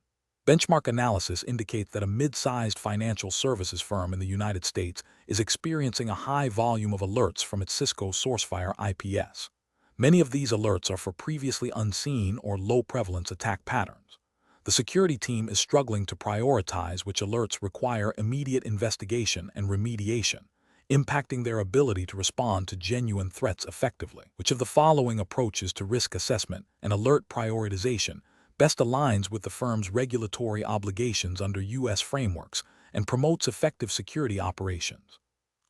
Benchmark analysis indicates that a mid-sized financial services firm in the United States is experiencing a high volume of alerts from its Cisco Sourcefire IPS. Many of these alerts are for previously unseen or low-prevalence attack patterns. The security team is struggling to prioritize which alerts require immediate investigation and remediation, impacting their ability to respond to genuine threats effectively. Which of the following approaches to risk assessment and alert prioritization best aligns with the firm's regulatory obligations under U.S. frameworks and promotes effective security operations?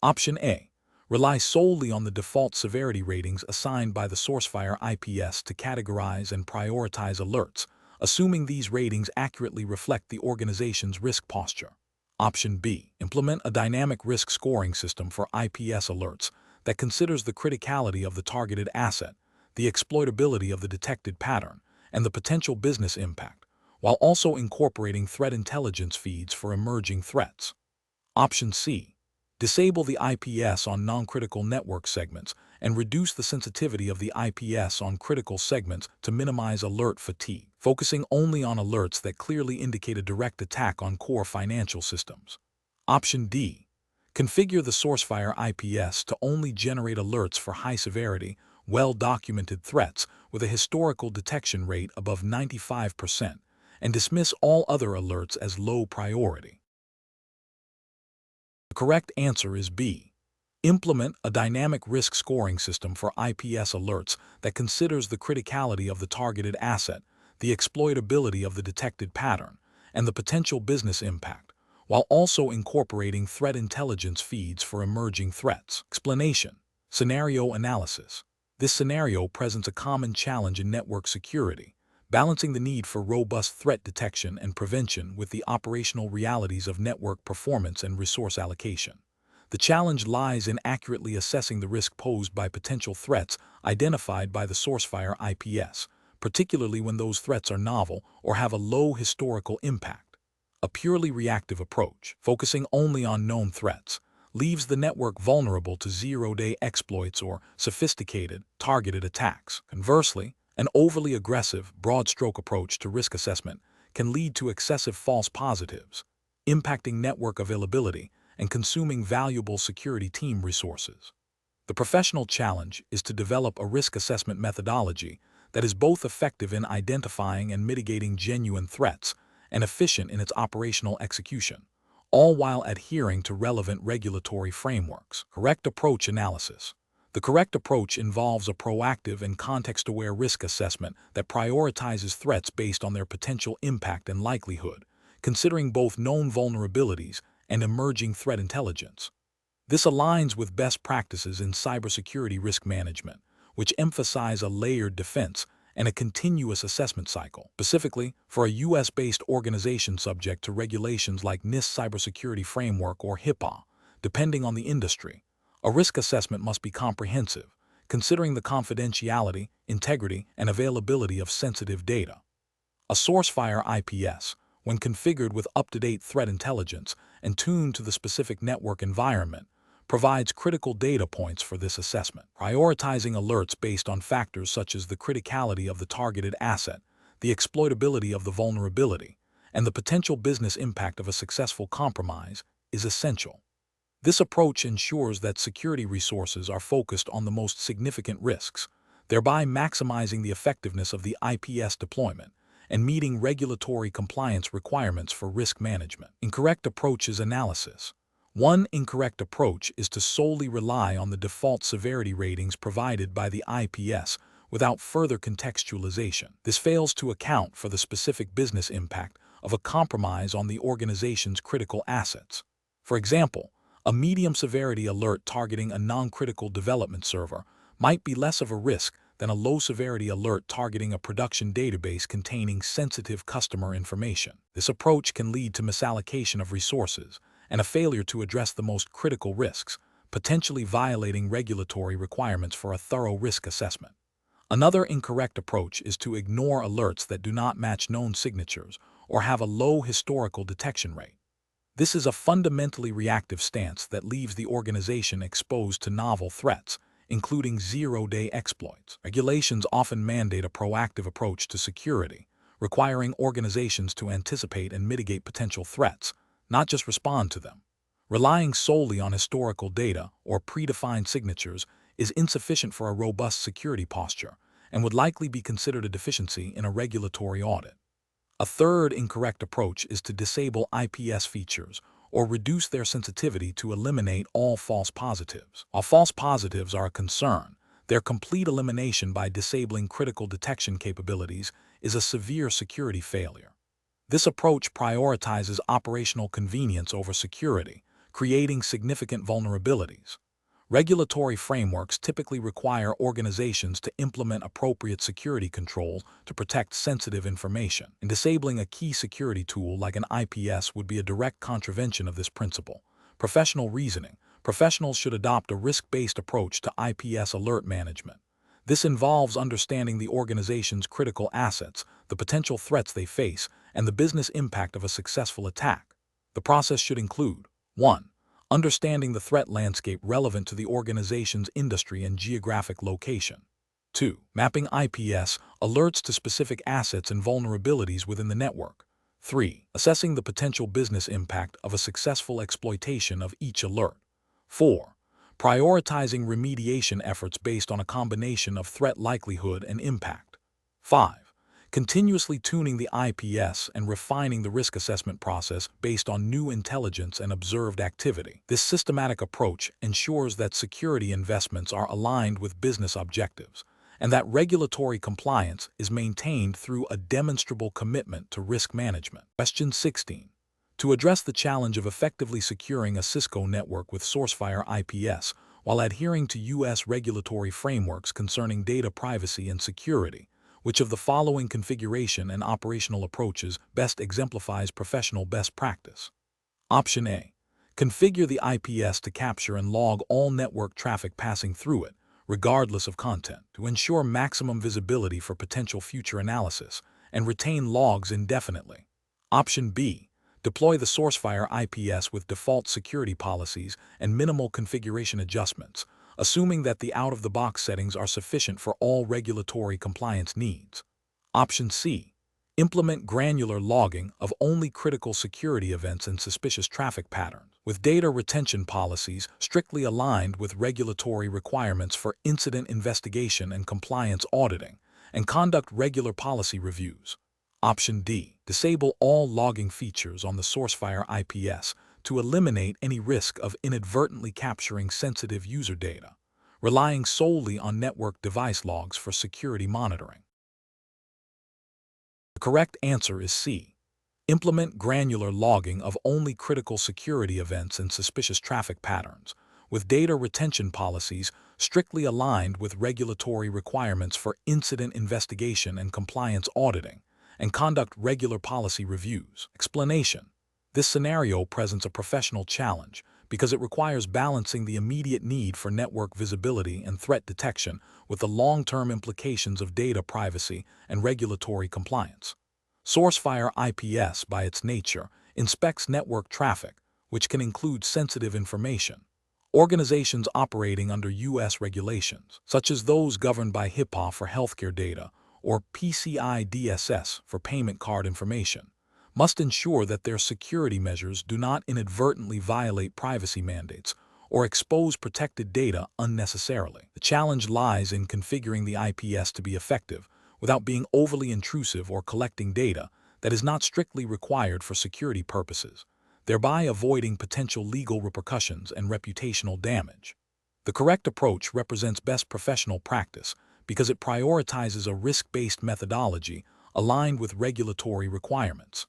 Option A. Rely solely on the default severity ratings assigned by the Sourcefire IPS to categorize and prioritize alerts, assuming these ratings accurately reflect the organization's risk posture. Option B. Implement a dynamic risk scoring system for IPS alerts that considers the criticality of the targeted asset, the exploitability of the detected pattern, and the potential business impact, while also incorporating threat intelligence feeds for emerging threats. Option C. Disable the IPS on non-critical network segments and reduce the sensitivity of the IPS on critical segments to minimize alert fatigue, focusing only on alerts that clearly indicate a direct attack on core financial systems. Option D. Configure the Sourcefire IPS to only generate alerts for high-severity, well-documented threats with a historical detection rate above 95% and dismiss all other alerts as low priority. The correct answer is B. Implement a dynamic risk scoring system for IPS alerts that considers the criticality of the targeted asset, the exploitability of the detected pattern, and the potential business impact, while also incorporating threat intelligence feeds for emerging threats. Explanation. Scenario analysis. This scenario presents a common challenge in network security, balancing the need for robust threat detection and prevention with the operational realities of network performance and resource allocation. The challenge lies in accurately assessing the risk posed by potential threats identified by the Sourcefire IPS, particularly when those threats are novel or have a low historical impact. A purely reactive approach, focusing only on known threats, leaves the network vulnerable to zero-day exploits or sophisticated, targeted attacks. Conversely, an overly aggressive, broad-stroke approach to risk assessment can lead to excessive false positives, impacting network availability and consuming valuable security team resources. The professional challenge is to develop a risk assessment methodology that is both effective in identifying and mitigating genuine threats and efficient in its operational execution, all while adhering to relevant regulatory frameworks. Correct approach analysis. The correct approach involves a proactive and context-aware risk assessment that prioritizes threats based on their potential impact and likelihood, considering both known vulnerabilities and emerging threat intelligence. This aligns with best practices in cybersecurity risk management, which emphasize a layered defense and a continuous assessment cycle. Specifically, for a U.S.-based organization subject to regulations like NIST Cybersecurity Framework or HIPAA, depending on the industry, a risk assessment must be comprehensive, considering the confidentiality, integrity, and availability of sensitive data. A Sourcefire IPS, when configured with up-to-date threat intelligence and tuned to the specific network environment, provides critical data points for this assessment, prioritizing alerts based on factors such as the criticality of the targeted asset, the exploitability of the vulnerability, and the potential business impact of a successful compromise is essential. This approach ensures that security resources are focused on the most significant risks, thereby maximizing the effectiveness of the IPS deployment and meeting regulatory compliance requirements for risk management. Incorrect approaches analysis. One incorrect approach is to solely rely on the default severity ratings provided by the IPS without further contextualization. This fails to account for the specific business impact of a compromise on the organization's critical assets. For example, a medium-severity alert targeting a non-critical development server might be less of a risk than a low-severity alert targeting a production database containing sensitive customer information. This approach can lead to misallocation of resources and a failure to address the most critical risks, potentially violating regulatory requirements for a thorough risk assessment. Another incorrect approach is to ignore alerts that do not match known signatures or have a low historical detection rate. This is a fundamentally reactive stance that leaves the organization exposed to novel threats, including zero-day exploits. Regulations often mandate a proactive approach to security, requiring organizations to anticipate and mitigate potential threats, not just respond to them. Relying solely on historical data or predefined signatures is insufficient for a robust security posture and would likely be considered a deficiency in a regulatory audit. A third incorrect approach is to disable IPS features or reduce their sensitivity to eliminate all false positives. While false positives are a concern, their complete elimination by disabling critical detection capabilities is a severe security failure. This approach prioritizes operational convenience over security, creating significant vulnerabilities. Regulatory frameworks typically require organizations to implement appropriate security controls to protect sensitive information, and disabling a key security tool like an IPS would be a direct contravention of this principle. Professional reasoning. Professionals should adopt a risk-based approach to IPS alert management. This involves understanding the organization's critical assets, the potential threats they face, and the business impact of a successful attack. The process should include 1. Understanding the threat landscape relevant to the organization's industry and geographic location. 2. Mapping IPS alerts to specific assets and vulnerabilities within the network. 3. Assessing the potential business impact of a successful exploitation of each alert. 4. Prioritizing remediation efforts based on a combination of threat likelihood and impact. 5. Continuously tuning the IPS and refining the risk assessment process based on new intelligence and observed activity. This systematic approach ensures that security investments are aligned with business objectives and that regulatory compliance is maintained through a demonstrable commitment to risk management. Question 16. To address the challenge of effectively securing a Cisco network with Sourcefire IPS while adhering to U.S. regulatory frameworks concerning data privacy and security, which of the following configuration and operational approaches best exemplifies professional best practice? Option A. Configure the IPS to capture and log all network traffic passing through it, regardless of content, to ensure maximum visibility for potential future analysis, and retain logs indefinitely. Option B. Deploy the Sourcefire IPS with default security policies and minimal configuration adjustments, assuming that the out-of-the-box settings are sufficient for all regulatory compliance needs. Option C. Implement granular logging of only critical security events and suspicious traffic patterns, with data retention policies strictly aligned with regulatory requirements for incident investigation and compliance auditing, and conduct regular policy reviews. Option D. Disable all logging features on the Sourcefire IPS to eliminate any risk of inadvertently capturing sensitive user data, relying solely on network device logs for security monitoring. The correct answer is C. Implement granular logging of only critical security events and suspicious traffic patterns, with data retention policies strictly aligned with regulatory requirements for incident investigation and compliance auditing, and conduct regular policy reviews. Explanation. This scenario presents a professional challenge because it requires balancing the immediate need for network visibility and threat detection with the long-term implications of data privacy and regulatory compliance. Sourcefire IPS, by its nature, inspects network traffic, which can include sensitive information. Organizations operating under U.S. regulations, such as those governed by HIPAA for healthcare data or PCI DSS for payment card information, must ensure that their security measures do not inadvertently violate privacy mandates or expose protected data unnecessarily. The challenge lies in configuring the IPS to be effective without being overly intrusive or collecting data that is not strictly required for security purposes, thereby avoiding potential legal repercussions and reputational damage. The correct approach represents best professional practice because it prioritizes a risk-based methodology aligned with regulatory requirements.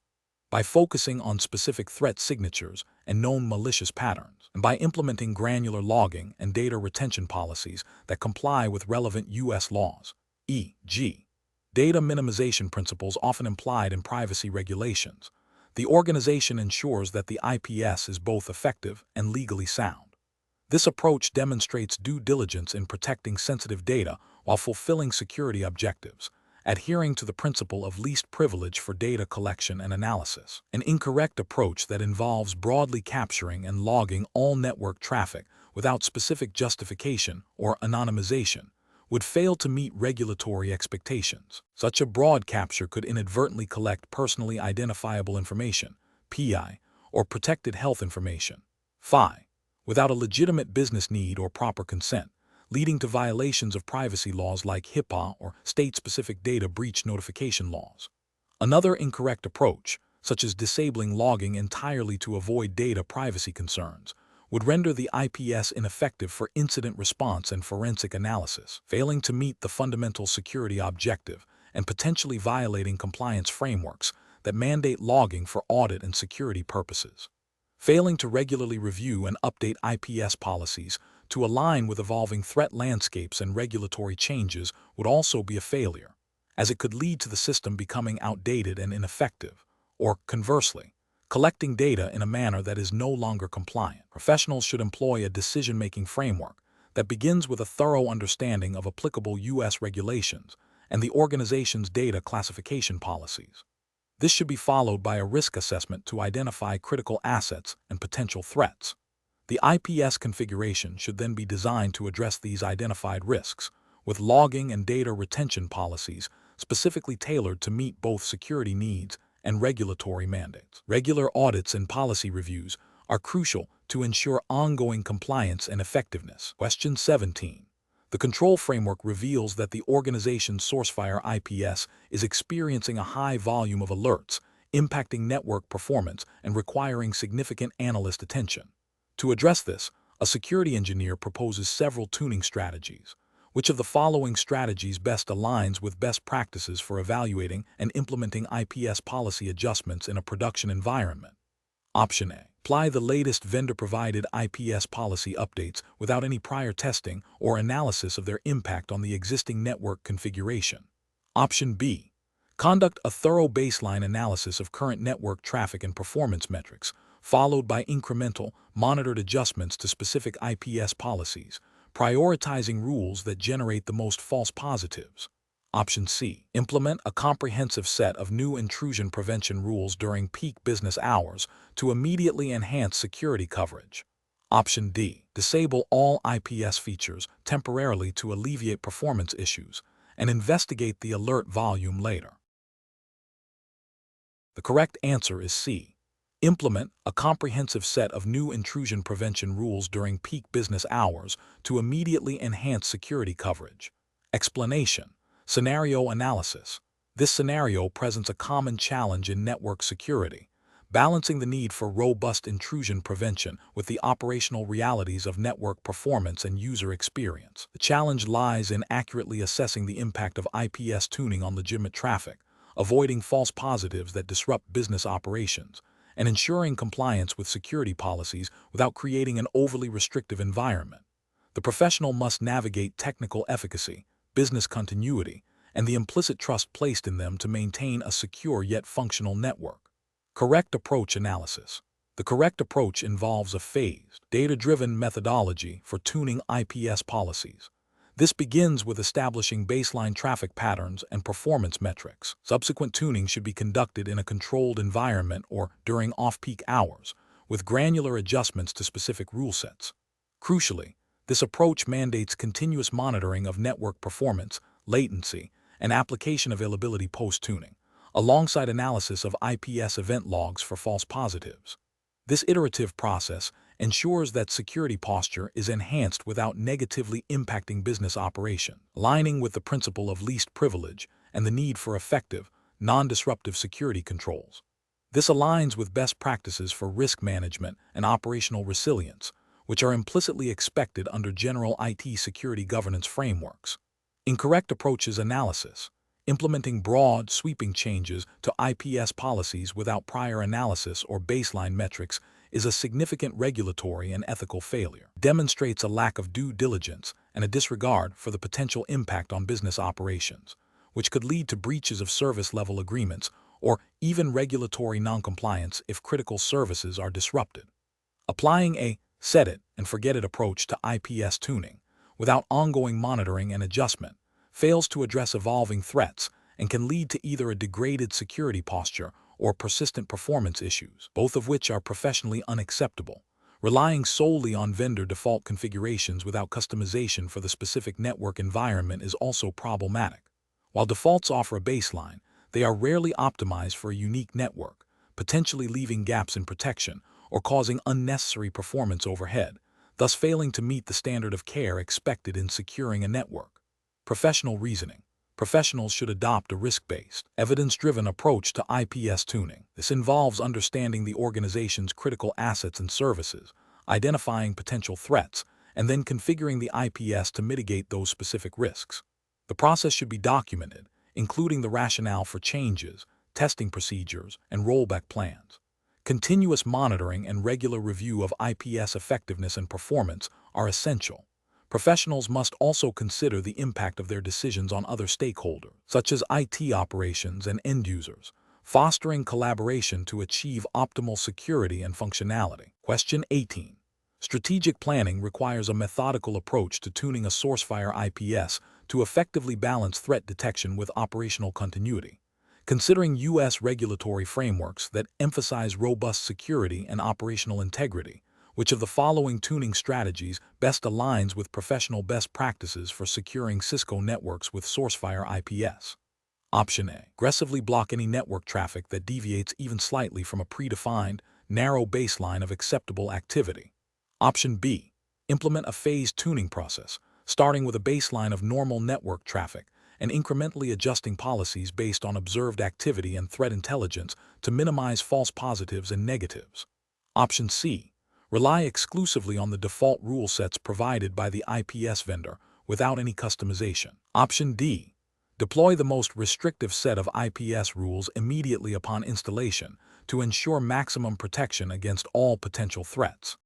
By focusing on specific threat signatures and known malicious patterns, and by implementing granular logging and data retention policies that comply with relevant U.S. laws, e.g., data minimization principles often implied in privacy regulations, the organization ensures that the IPS is both effective and legally sound. This approach demonstrates due diligence in protecting sensitive data while fulfilling security objectives, adhering to the principle of least privilege for data collection and analysis. An incorrect approach that involves broadly capturing and logging all network traffic without specific justification or anonymization would fail to meet regulatory expectations. Such a broad capture could inadvertently collect personally identifiable information, PI, or protected health information, FI, without a legitimate business need or proper consent, leading to violations of privacy laws like HIPAA or state-specific data breach notification laws. Another incorrect approach, such as disabling logging entirely to avoid data privacy concerns, would render the IPS ineffective for incident response and forensic analysis, failing to meet the fundamental security objective and potentially violating compliance frameworks that mandate logging for audit and security purposes. Failing to regularly review and update IPS policies to align with evolving threat landscapes and regulatory changes would also be a failure, as it could lead to the system becoming outdated and ineffective, or conversely, collecting data in a manner that is no longer compliant. Professionals should employ a decision-making framework that begins with a thorough understanding of applicable U.S. regulations and the organization's data classification policies. This should be followed by a risk assessment to identify critical assets and potential threats. The IPS configuration should then be designed to address these identified risks, with logging and data retention policies specifically tailored to meet both security needs and regulatory mandates. Regular audits and policy reviews are crucial to ensure ongoing compliance and effectiveness. Question 17. The control framework reveals that the organization's Sourcefire IPS is experiencing a high volume of alerts, impacting network performance and requiring significant analyst attention. To address this, a security engineer proposes several tuning strategies. Which of the following strategies best aligns with best practices for evaluating and implementing IPS policy adjustments in a production environment? Option A. Apply the latest vendor-provided IPS policy updates without any prior testing or analysis of their impact on the existing network configuration. Option B. Conduct a thorough baseline analysis of current network traffic and performance metrics, followed by incremental, monitored adjustments to specific IPS policies, prioritizing rules that generate the most false positives. Option C. Implement a comprehensive set of new intrusion prevention rules during peak business hours to immediately enhance security coverage. Option D. Disable all IPS features temporarily to alleviate performance issues and investigate the alert volume later. The correct answer is C. Implement a comprehensive set of new intrusion prevention rules during peak business hours to immediately enhance security coverage. Explanation. Scenario analysis. This scenario presents a common challenge in network security, balancing the need for robust intrusion prevention with the operational realities of network performance and user experience. The challenge lies in accurately assessing the impact of IPS tuning on legitimate traffic, avoiding false positives that disrupt business operations, and ensuring compliance with security policies without creating an overly restrictive environment. The professional must navigate technical efficacy, business continuity, and the implicit trust placed in them to maintain a secure yet functional network. Correct approach analysis. The correct approach involves a phased, data-driven methodology for tuning IPS policies. This begins with establishing baseline traffic patterns and performance metrics. Subsequent tuning should be conducted in a controlled environment or during off-peak hours, with granular adjustments to specific rule sets. Crucially, this approach mandates continuous monitoring of network performance, latency, and application availability post-tuning, alongside analysis of IPS event logs for false positives. This iterative process ensures that security posture is enhanced without negatively impacting business operation, aligning with the principle of least privilege and the need for effective, non-disruptive security controls. This aligns with best practices for risk management and operational resilience, which are implicitly expected under general IT security governance frameworks. Incorrect approaches analysis. Implementing broad, sweeping changes to IPS policies without prior analysis or baseline metrics is a significant regulatory and ethical failure. It demonstrates a lack of due diligence and a disregard for the potential impact on business operations, which could lead to breaches of service-level agreements or even regulatory noncompliance if critical services are disrupted. Applying a set-it-and-forget-it approach to IPS tuning without ongoing monitoring and adjustment fails to address evolving threats and can lead to either a degraded security posture or persistent performance issues, both of which are professionally unacceptable. Relying solely on vendor default configurations without customization for the specific network environment is also problematic. While defaults offer a baseline, they are rarely optimized for a unique network, potentially leaving gaps in protection or causing unnecessary performance overhead, thus failing to meet the standard of care expected in securing a network. Professional reasoning. Professionals should adopt a risk-based, evidence-driven approach to IPS tuning. This involves understanding the organization's critical assets and services, identifying potential threats, and then configuring the IPS to mitigate those specific risks. The process should be documented, including the rationale for changes, testing procedures, and rollback plans. Continuous monitoring and regular review of IPS effectiveness and performance are essential. Professionals must also consider the impact of their decisions on other stakeholders, such as IT operations and end users, fostering collaboration to achieve optimal security and functionality. Question 18. Strategic planning requires a methodical approach to tuning a Sourcefire IPS to effectively balance threat detection with operational continuity. Considering U.S. regulatory frameworks that emphasize robust security and operational integrity, which of the following tuning strategies best aligns with professional best practices for securing Cisco networks with Sourcefire IPS? Option A. Aggressively block any network traffic that deviates even slightly from a predefined, narrow baseline of acceptable activity. Option B. Implement a phased tuning process, starting with a baseline of normal network traffic and incrementally adjusting policies based on observed activity and threat intelligence to minimize false positives and negatives. Option C. Rely exclusively on the default rule sets provided by the IPS vendor without any customization. Option D. Deploy the most restrictive set of IPS rules immediately upon installation to ensure maximum protection against all potential threats.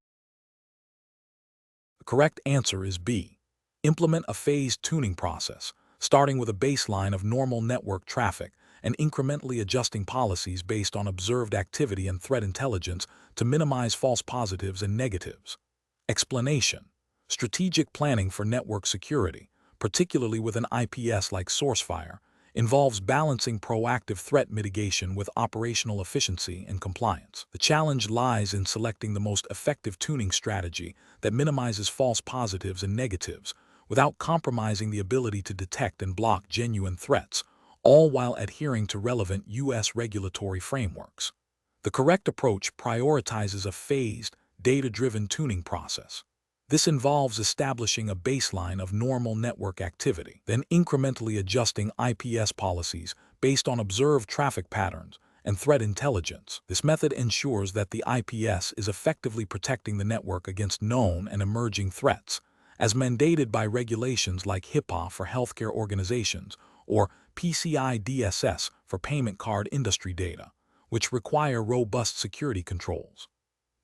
The correct answer is B. Implement a phased tuning process, starting with a baseline of normal network traffic and incrementally adjusting policies based on observed activity and threat intelligence to minimize false positives and negatives. Explanation. Strategic planning for network security, particularly with an IPS like Sourcefire, involves balancing proactive threat mitigation with operational efficiency and compliance. The challenge lies in selecting the most effective tuning strategy that minimizes false positives and negatives without compromising the ability to detect and block genuine threats, all while adhering to relevant U.S. regulatory frameworks. The correct approach prioritizes a phased, data-driven tuning process. This involves establishing a baseline of normal network activity, then incrementally adjusting IPS policies based on observed traffic patterns and threat intelligence. This method ensures that the IPS is effectively protecting the network against known and emerging threats, as mandated by regulations like HIPAA for healthcare organizations or PCI DSS for payment card industry data, which require robust security controls.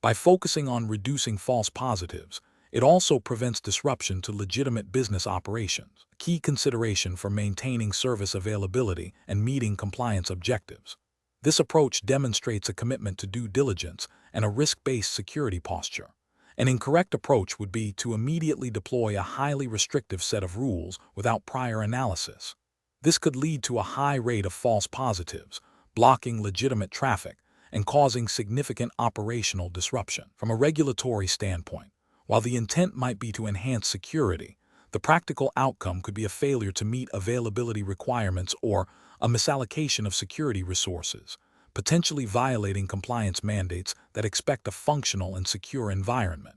By focusing on reducing false positives, it also prevents disruption to legitimate business operations, a key consideration for maintaining service availability and meeting compliance objectives. This approach demonstrates a commitment to due diligence and a risk-based security posture. An incorrect approach would be to immediately deploy a highly restrictive set of rules without prior analysis. This could lead to a high rate of false positives, blocking legitimate traffic, and causing significant operational disruption. From a regulatory standpoint, while the intent might be to enhance security, the practical outcome could be a failure to meet availability requirements or a misallocation of security resources, potentially violating compliance mandates that expect a functional and secure environment.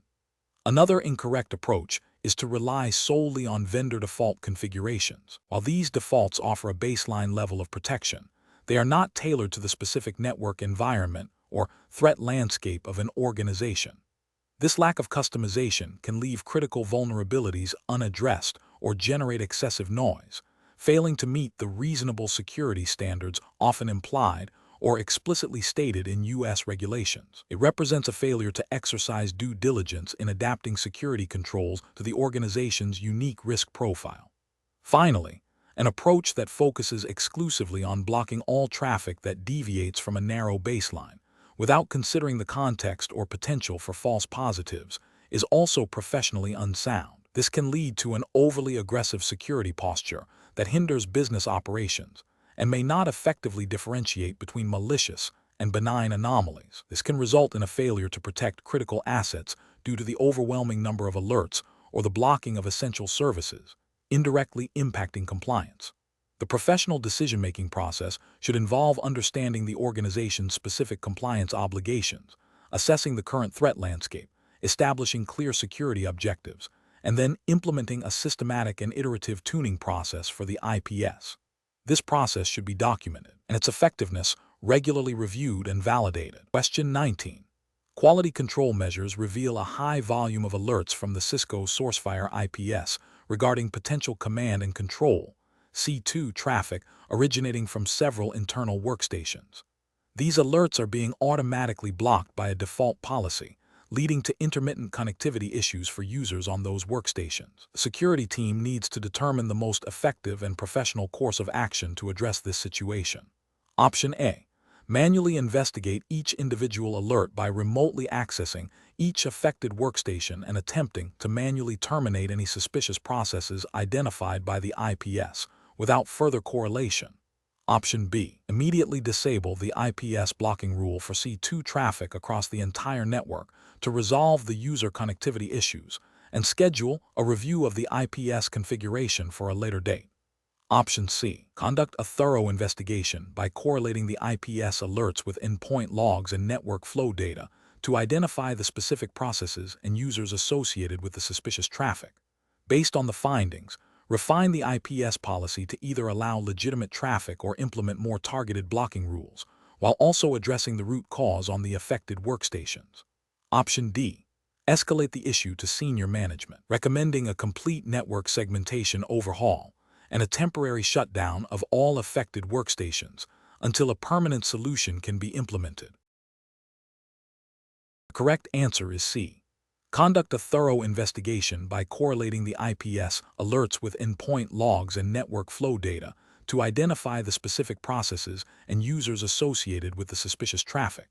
Another incorrect approach is to rely solely on vendor default configurations. While these defaults offer a baseline level of protection, they are not tailored to the specific network environment or threat landscape of an organization. This lack of customization can leave critical vulnerabilities unaddressed or generate excessive noise, failing to meet the reasonable security standards often implied or explicitly stated in U.S. regulations. It represents a failure to exercise due diligence in adapting security controls to the organization's unique risk profile. Finally, an approach that focuses exclusively on blocking all traffic that deviates from a narrow baseline, without considering the context or potential for false positives, is also professionally unsound. This can lead to an overly aggressive security posture that hinders business operations and may not effectively differentiate between malicious and benign anomalies. This can result in a failure to protect critical assets due to the overwhelming number of alerts or the blocking of essential services, indirectly impacting compliance. The professional decision-making process should involve understanding the organization's specific compliance obligations, assessing the current threat landscape, establishing clear security objectives, and then implementing a systematic and iterative tuning process for the IPS. This process should be documented, and its effectiveness regularly reviewed and validated. Question 19. Quality control measures reveal a high volume of alerts from the Cisco Sourcefire IPS regarding potential command and control C2 traffic originating from several internal workstations. These alerts are being automatically blocked by a default policy, leading to intermittent connectivity issues for users on those workstations. The security team needs to determine the most effective and professional course of action to address this situation. Option A. Manually investigate each individual alert by remotely accessing each affected workstation and attempting to manually terminate any suspicious processes identified by the IPS without further correlation. Option B. Immediately disable the IPS blocking rule for C2 traffic across the entire network to resolve the user connectivity issues and schedule a review of the IPS configuration for a later date. Option C. Conduct a thorough investigation by correlating the IPS alerts with endpoint logs and network flow data to identify the specific processes and users associated with the suspicious traffic. Based on the findings, refine the IPS policy to either allow legitimate traffic or implement more targeted blocking rules, while also addressing the root cause on the affected workstations. Option D. Escalate the issue to senior management, recommending a complete network segmentation overhaul and a temporary shutdown of all affected workstations until a permanent solution can be implemented. The correct answer is C. Conduct a thorough investigation by correlating the IPS alerts with endpoint logs and network flow data to identify the specific processes and users associated with the suspicious traffic.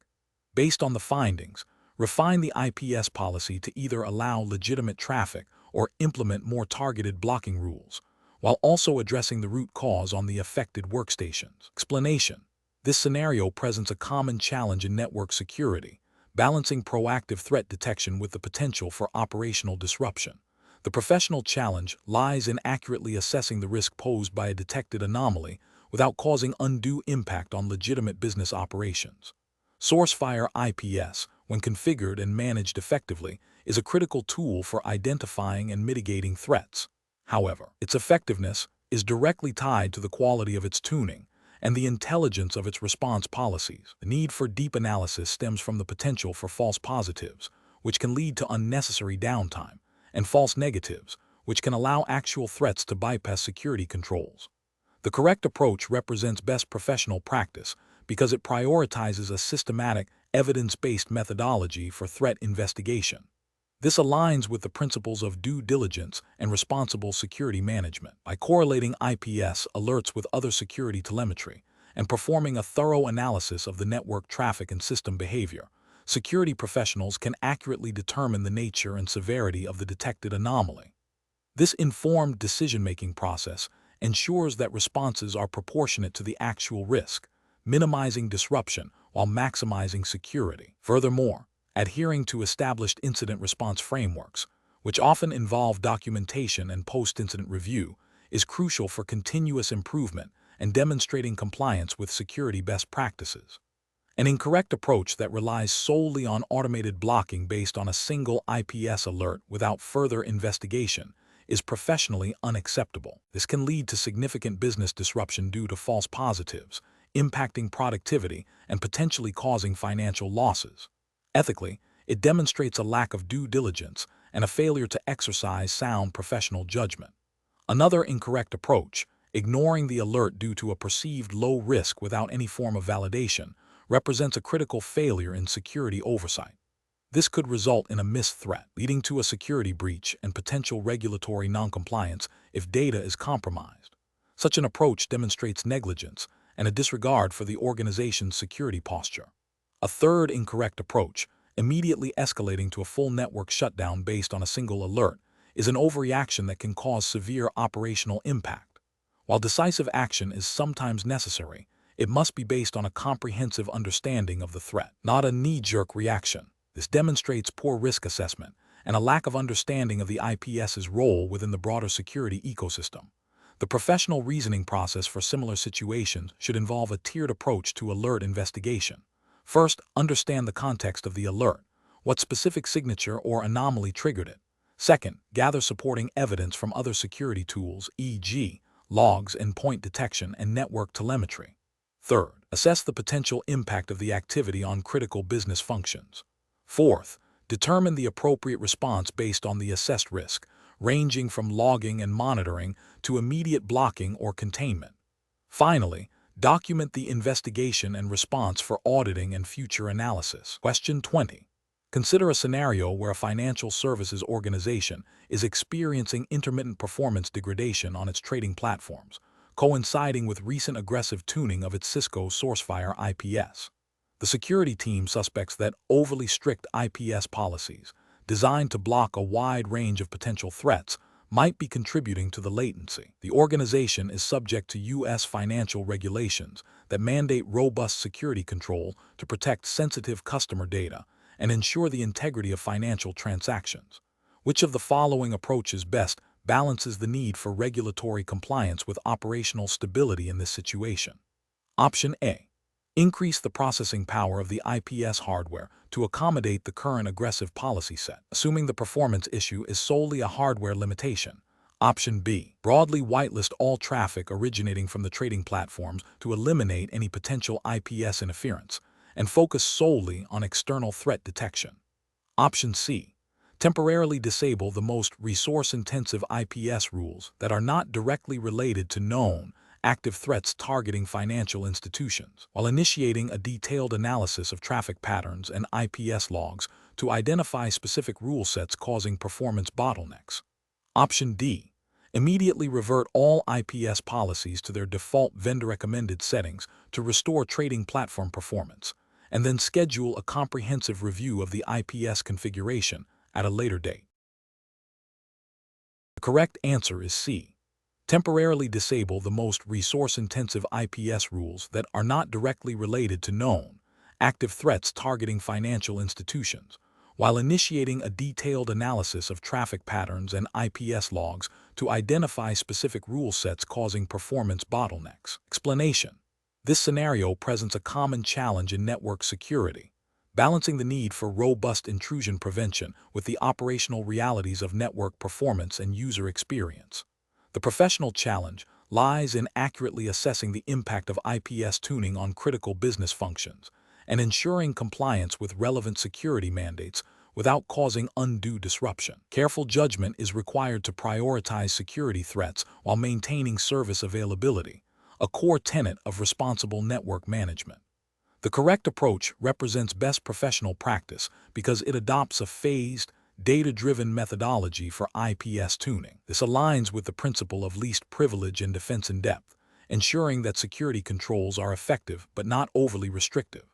Based on the findings, refine the IPS policy to either allow legitimate traffic or implement more targeted blocking rules, while also addressing the root cause on the affected workstations. Explanation. This scenario presents a common challenge in network security, balancing proactive threat detection with the potential for operational disruption. The professional challenge lies in accurately assessing the risk posed by a detected anomaly without causing undue impact on legitimate business operations. Sourcefire IPS, when configured and managed effectively, is a critical tool for identifying and mitigating threats. However, its effectiveness is directly tied to the quality of its tuning and the intelligence of its response policies. The need for deep analysis stems from the potential for false positives, which can lead to unnecessary downtime, and false negatives, which can allow actual threats to bypass security controls. The correct approach represents best professional practice because it prioritizes a systematic, evidence-based methodology for threat investigation. This aligns with the principles of due diligence and responsible security management. By correlating IPS alerts with other security telemetry and performing a thorough analysis of the network traffic and system behavior, security professionals can accurately determine the nature and severity of the detected anomaly. This informed decision-making process ensures that responses are proportionate to the actual risk, minimizing disruption while maximizing security. Furthermore, adhering to established incident response frameworks, which often involve documentation and post-incident review, is crucial for continuous improvement and demonstrating compliance with security best practices. An incorrect approach that relies solely on automated blocking based on a single IPS alert without further investigation is professionally unacceptable. This can lead to significant business disruption due to false positives, impacting productivity and potentially causing financial losses. Ethically, it demonstrates a lack of due diligence and a failure to exercise sound professional judgment. Another incorrect approach, ignoring the alert due to a perceived low risk without any form of validation, represents a critical failure in security oversight. This could result in a missed threat, leading to a security breach and potential regulatory noncompliance if data is compromised. Such an approach demonstrates negligence and a disregard for the organization's security posture. A third incorrect approach, immediately escalating to a full network shutdown based on a single alert, is an overreaction that can cause severe operational impact. While decisive action is sometimes necessary, it must be based on a comprehensive understanding of the threat, not a knee-jerk reaction. This demonstrates poor risk assessment and a lack of understanding of the IPS's role within the broader security ecosystem. The professional reasoning process for similar situations should involve a tiered approach to alert investigation. First, understand the context of the alert. What specific signature or anomaly triggered it? Second, gather supporting evidence from other security tools, e.g., logs, endpoint detection, and network telemetry. Third, assess the potential impact of the activity on critical business functions. Fourth, determine the appropriate response based on the assessed risk, ranging from logging and monitoring to immediate blocking or containment. Finally, document the investigation and response for auditing and future analysis. Question 20. Consider a scenario where a financial services organization is experiencing intermittent performance degradation on its trading platforms, coinciding with recent aggressive tuning of its Cisco Sourcefire IPS. The security team suspects that overly strict IPS policies, designed to block a wide range of potential threats, might be contributing to the latency. The organization is subject to U.S. financial regulations that mandate robust security control to protect sensitive customer data and ensure the integrity of financial transactions. Which of the following approaches best balances the need for regulatory compliance with operational stability in this situation? Option A. Increase the processing power of the IPS hardware to accommodate the current aggressive policy set, assuming the performance issue is solely a hardware limitation. Option B. Broadly whitelist all traffic originating from the trading platforms to eliminate any potential IPS interference and focus solely on external threat detection. Option C. Temporarily disable the most resource-intensive IPS rules that are not directly related to known active threats targeting financial institutions, while initiating a detailed analysis of traffic patterns and IPS logs to identify specific rule sets causing performance bottlenecks. Option D. Immediately revert all IPS policies to their default vendor-recommended settings to restore trading platform performance, and then schedule a comprehensive review of the IPS configuration at a later date. The correct answer is C. Temporarily disable the most resource-intensive IPS rules that are not directly related to known active threats targeting financial institutions, while initiating a detailed analysis of traffic patterns and IPS logs to identify specific rule sets causing performance bottlenecks. Explanation. This scenario presents a common challenge in network security, balancing the need for robust intrusion prevention with the operational realities of network performance and user experience. The professional challenge lies in accurately assessing the impact of IPS tuning on critical business functions and ensuring compliance with relevant security mandates without causing undue disruption. Careful judgment is required to prioritize security threats while maintaining service availability, a core tenet of responsible network management. The correct approach represents best professional practice because it adopts a phased, data-driven methodology for IPS tuning. This aligns with the principle of least privilege and defense in depth, ensuring that security controls are effective but not overly restrictive.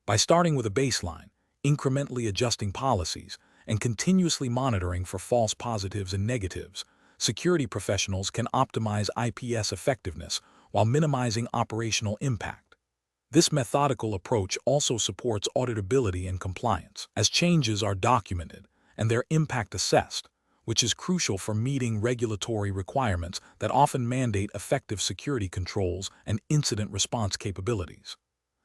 By starting with a baseline, incrementally adjusting policies, and continuously monitoring for false positives and negatives, security professionals can optimize IPS effectiveness while minimizing operational impact. This methodical approach also supports auditability and compliance, as changes are documented and their impact assessed, which is crucial for meeting regulatory requirements that often mandate effective security controls and incident response capabilities.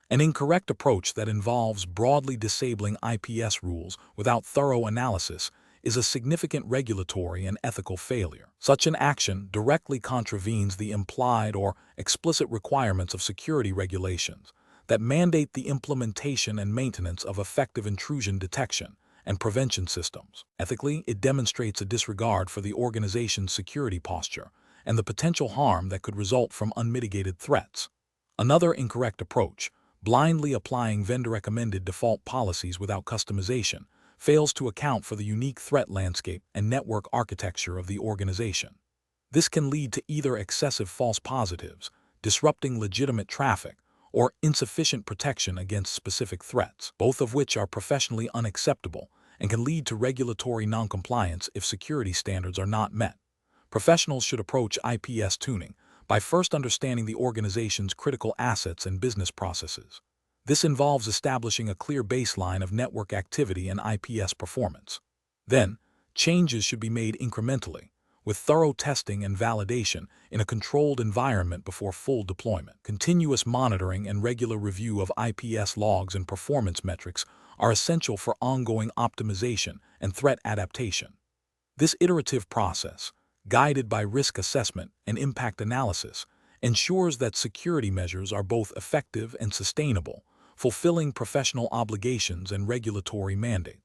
An incorrect approach that involves broadly disabling IPS rules without thorough analysis is a significant regulatory and ethical failure. Such an action directly contravenes the implied or explicit requirements of security regulations that mandate the implementation and maintenance of effective intrusion detection and prevention systems. Ethically, it demonstrates a disregard for the organization's security posture and the potential harm that could result from unmitigated threats. Another incorrect approach, blindly applying vendor-recommended default policies without customization, fails to account for the unique threat landscape and network architecture of the organization. This can lead to either excessive false positives, disrupting legitimate traffic, or insufficient protection against specific threats, both of which are professionally unacceptable and can lead to regulatory noncompliance if security standards are not met. Professionals should approach IPS tuning by first understanding the organization's critical assets and business processes. This involves establishing a clear baseline of network activity and IPS performance. Then, changes should be made incrementally, with thorough testing and validation in a controlled environment before full deployment. Continuous monitoring and regular review of IPS logs and performance metrics are essential for ongoing optimization and threat adaptation. This iterative process, guided by risk assessment and impact analysis, ensures that security measures are both effective and sustainable, fulfilling professional obligations and regulatory mandates.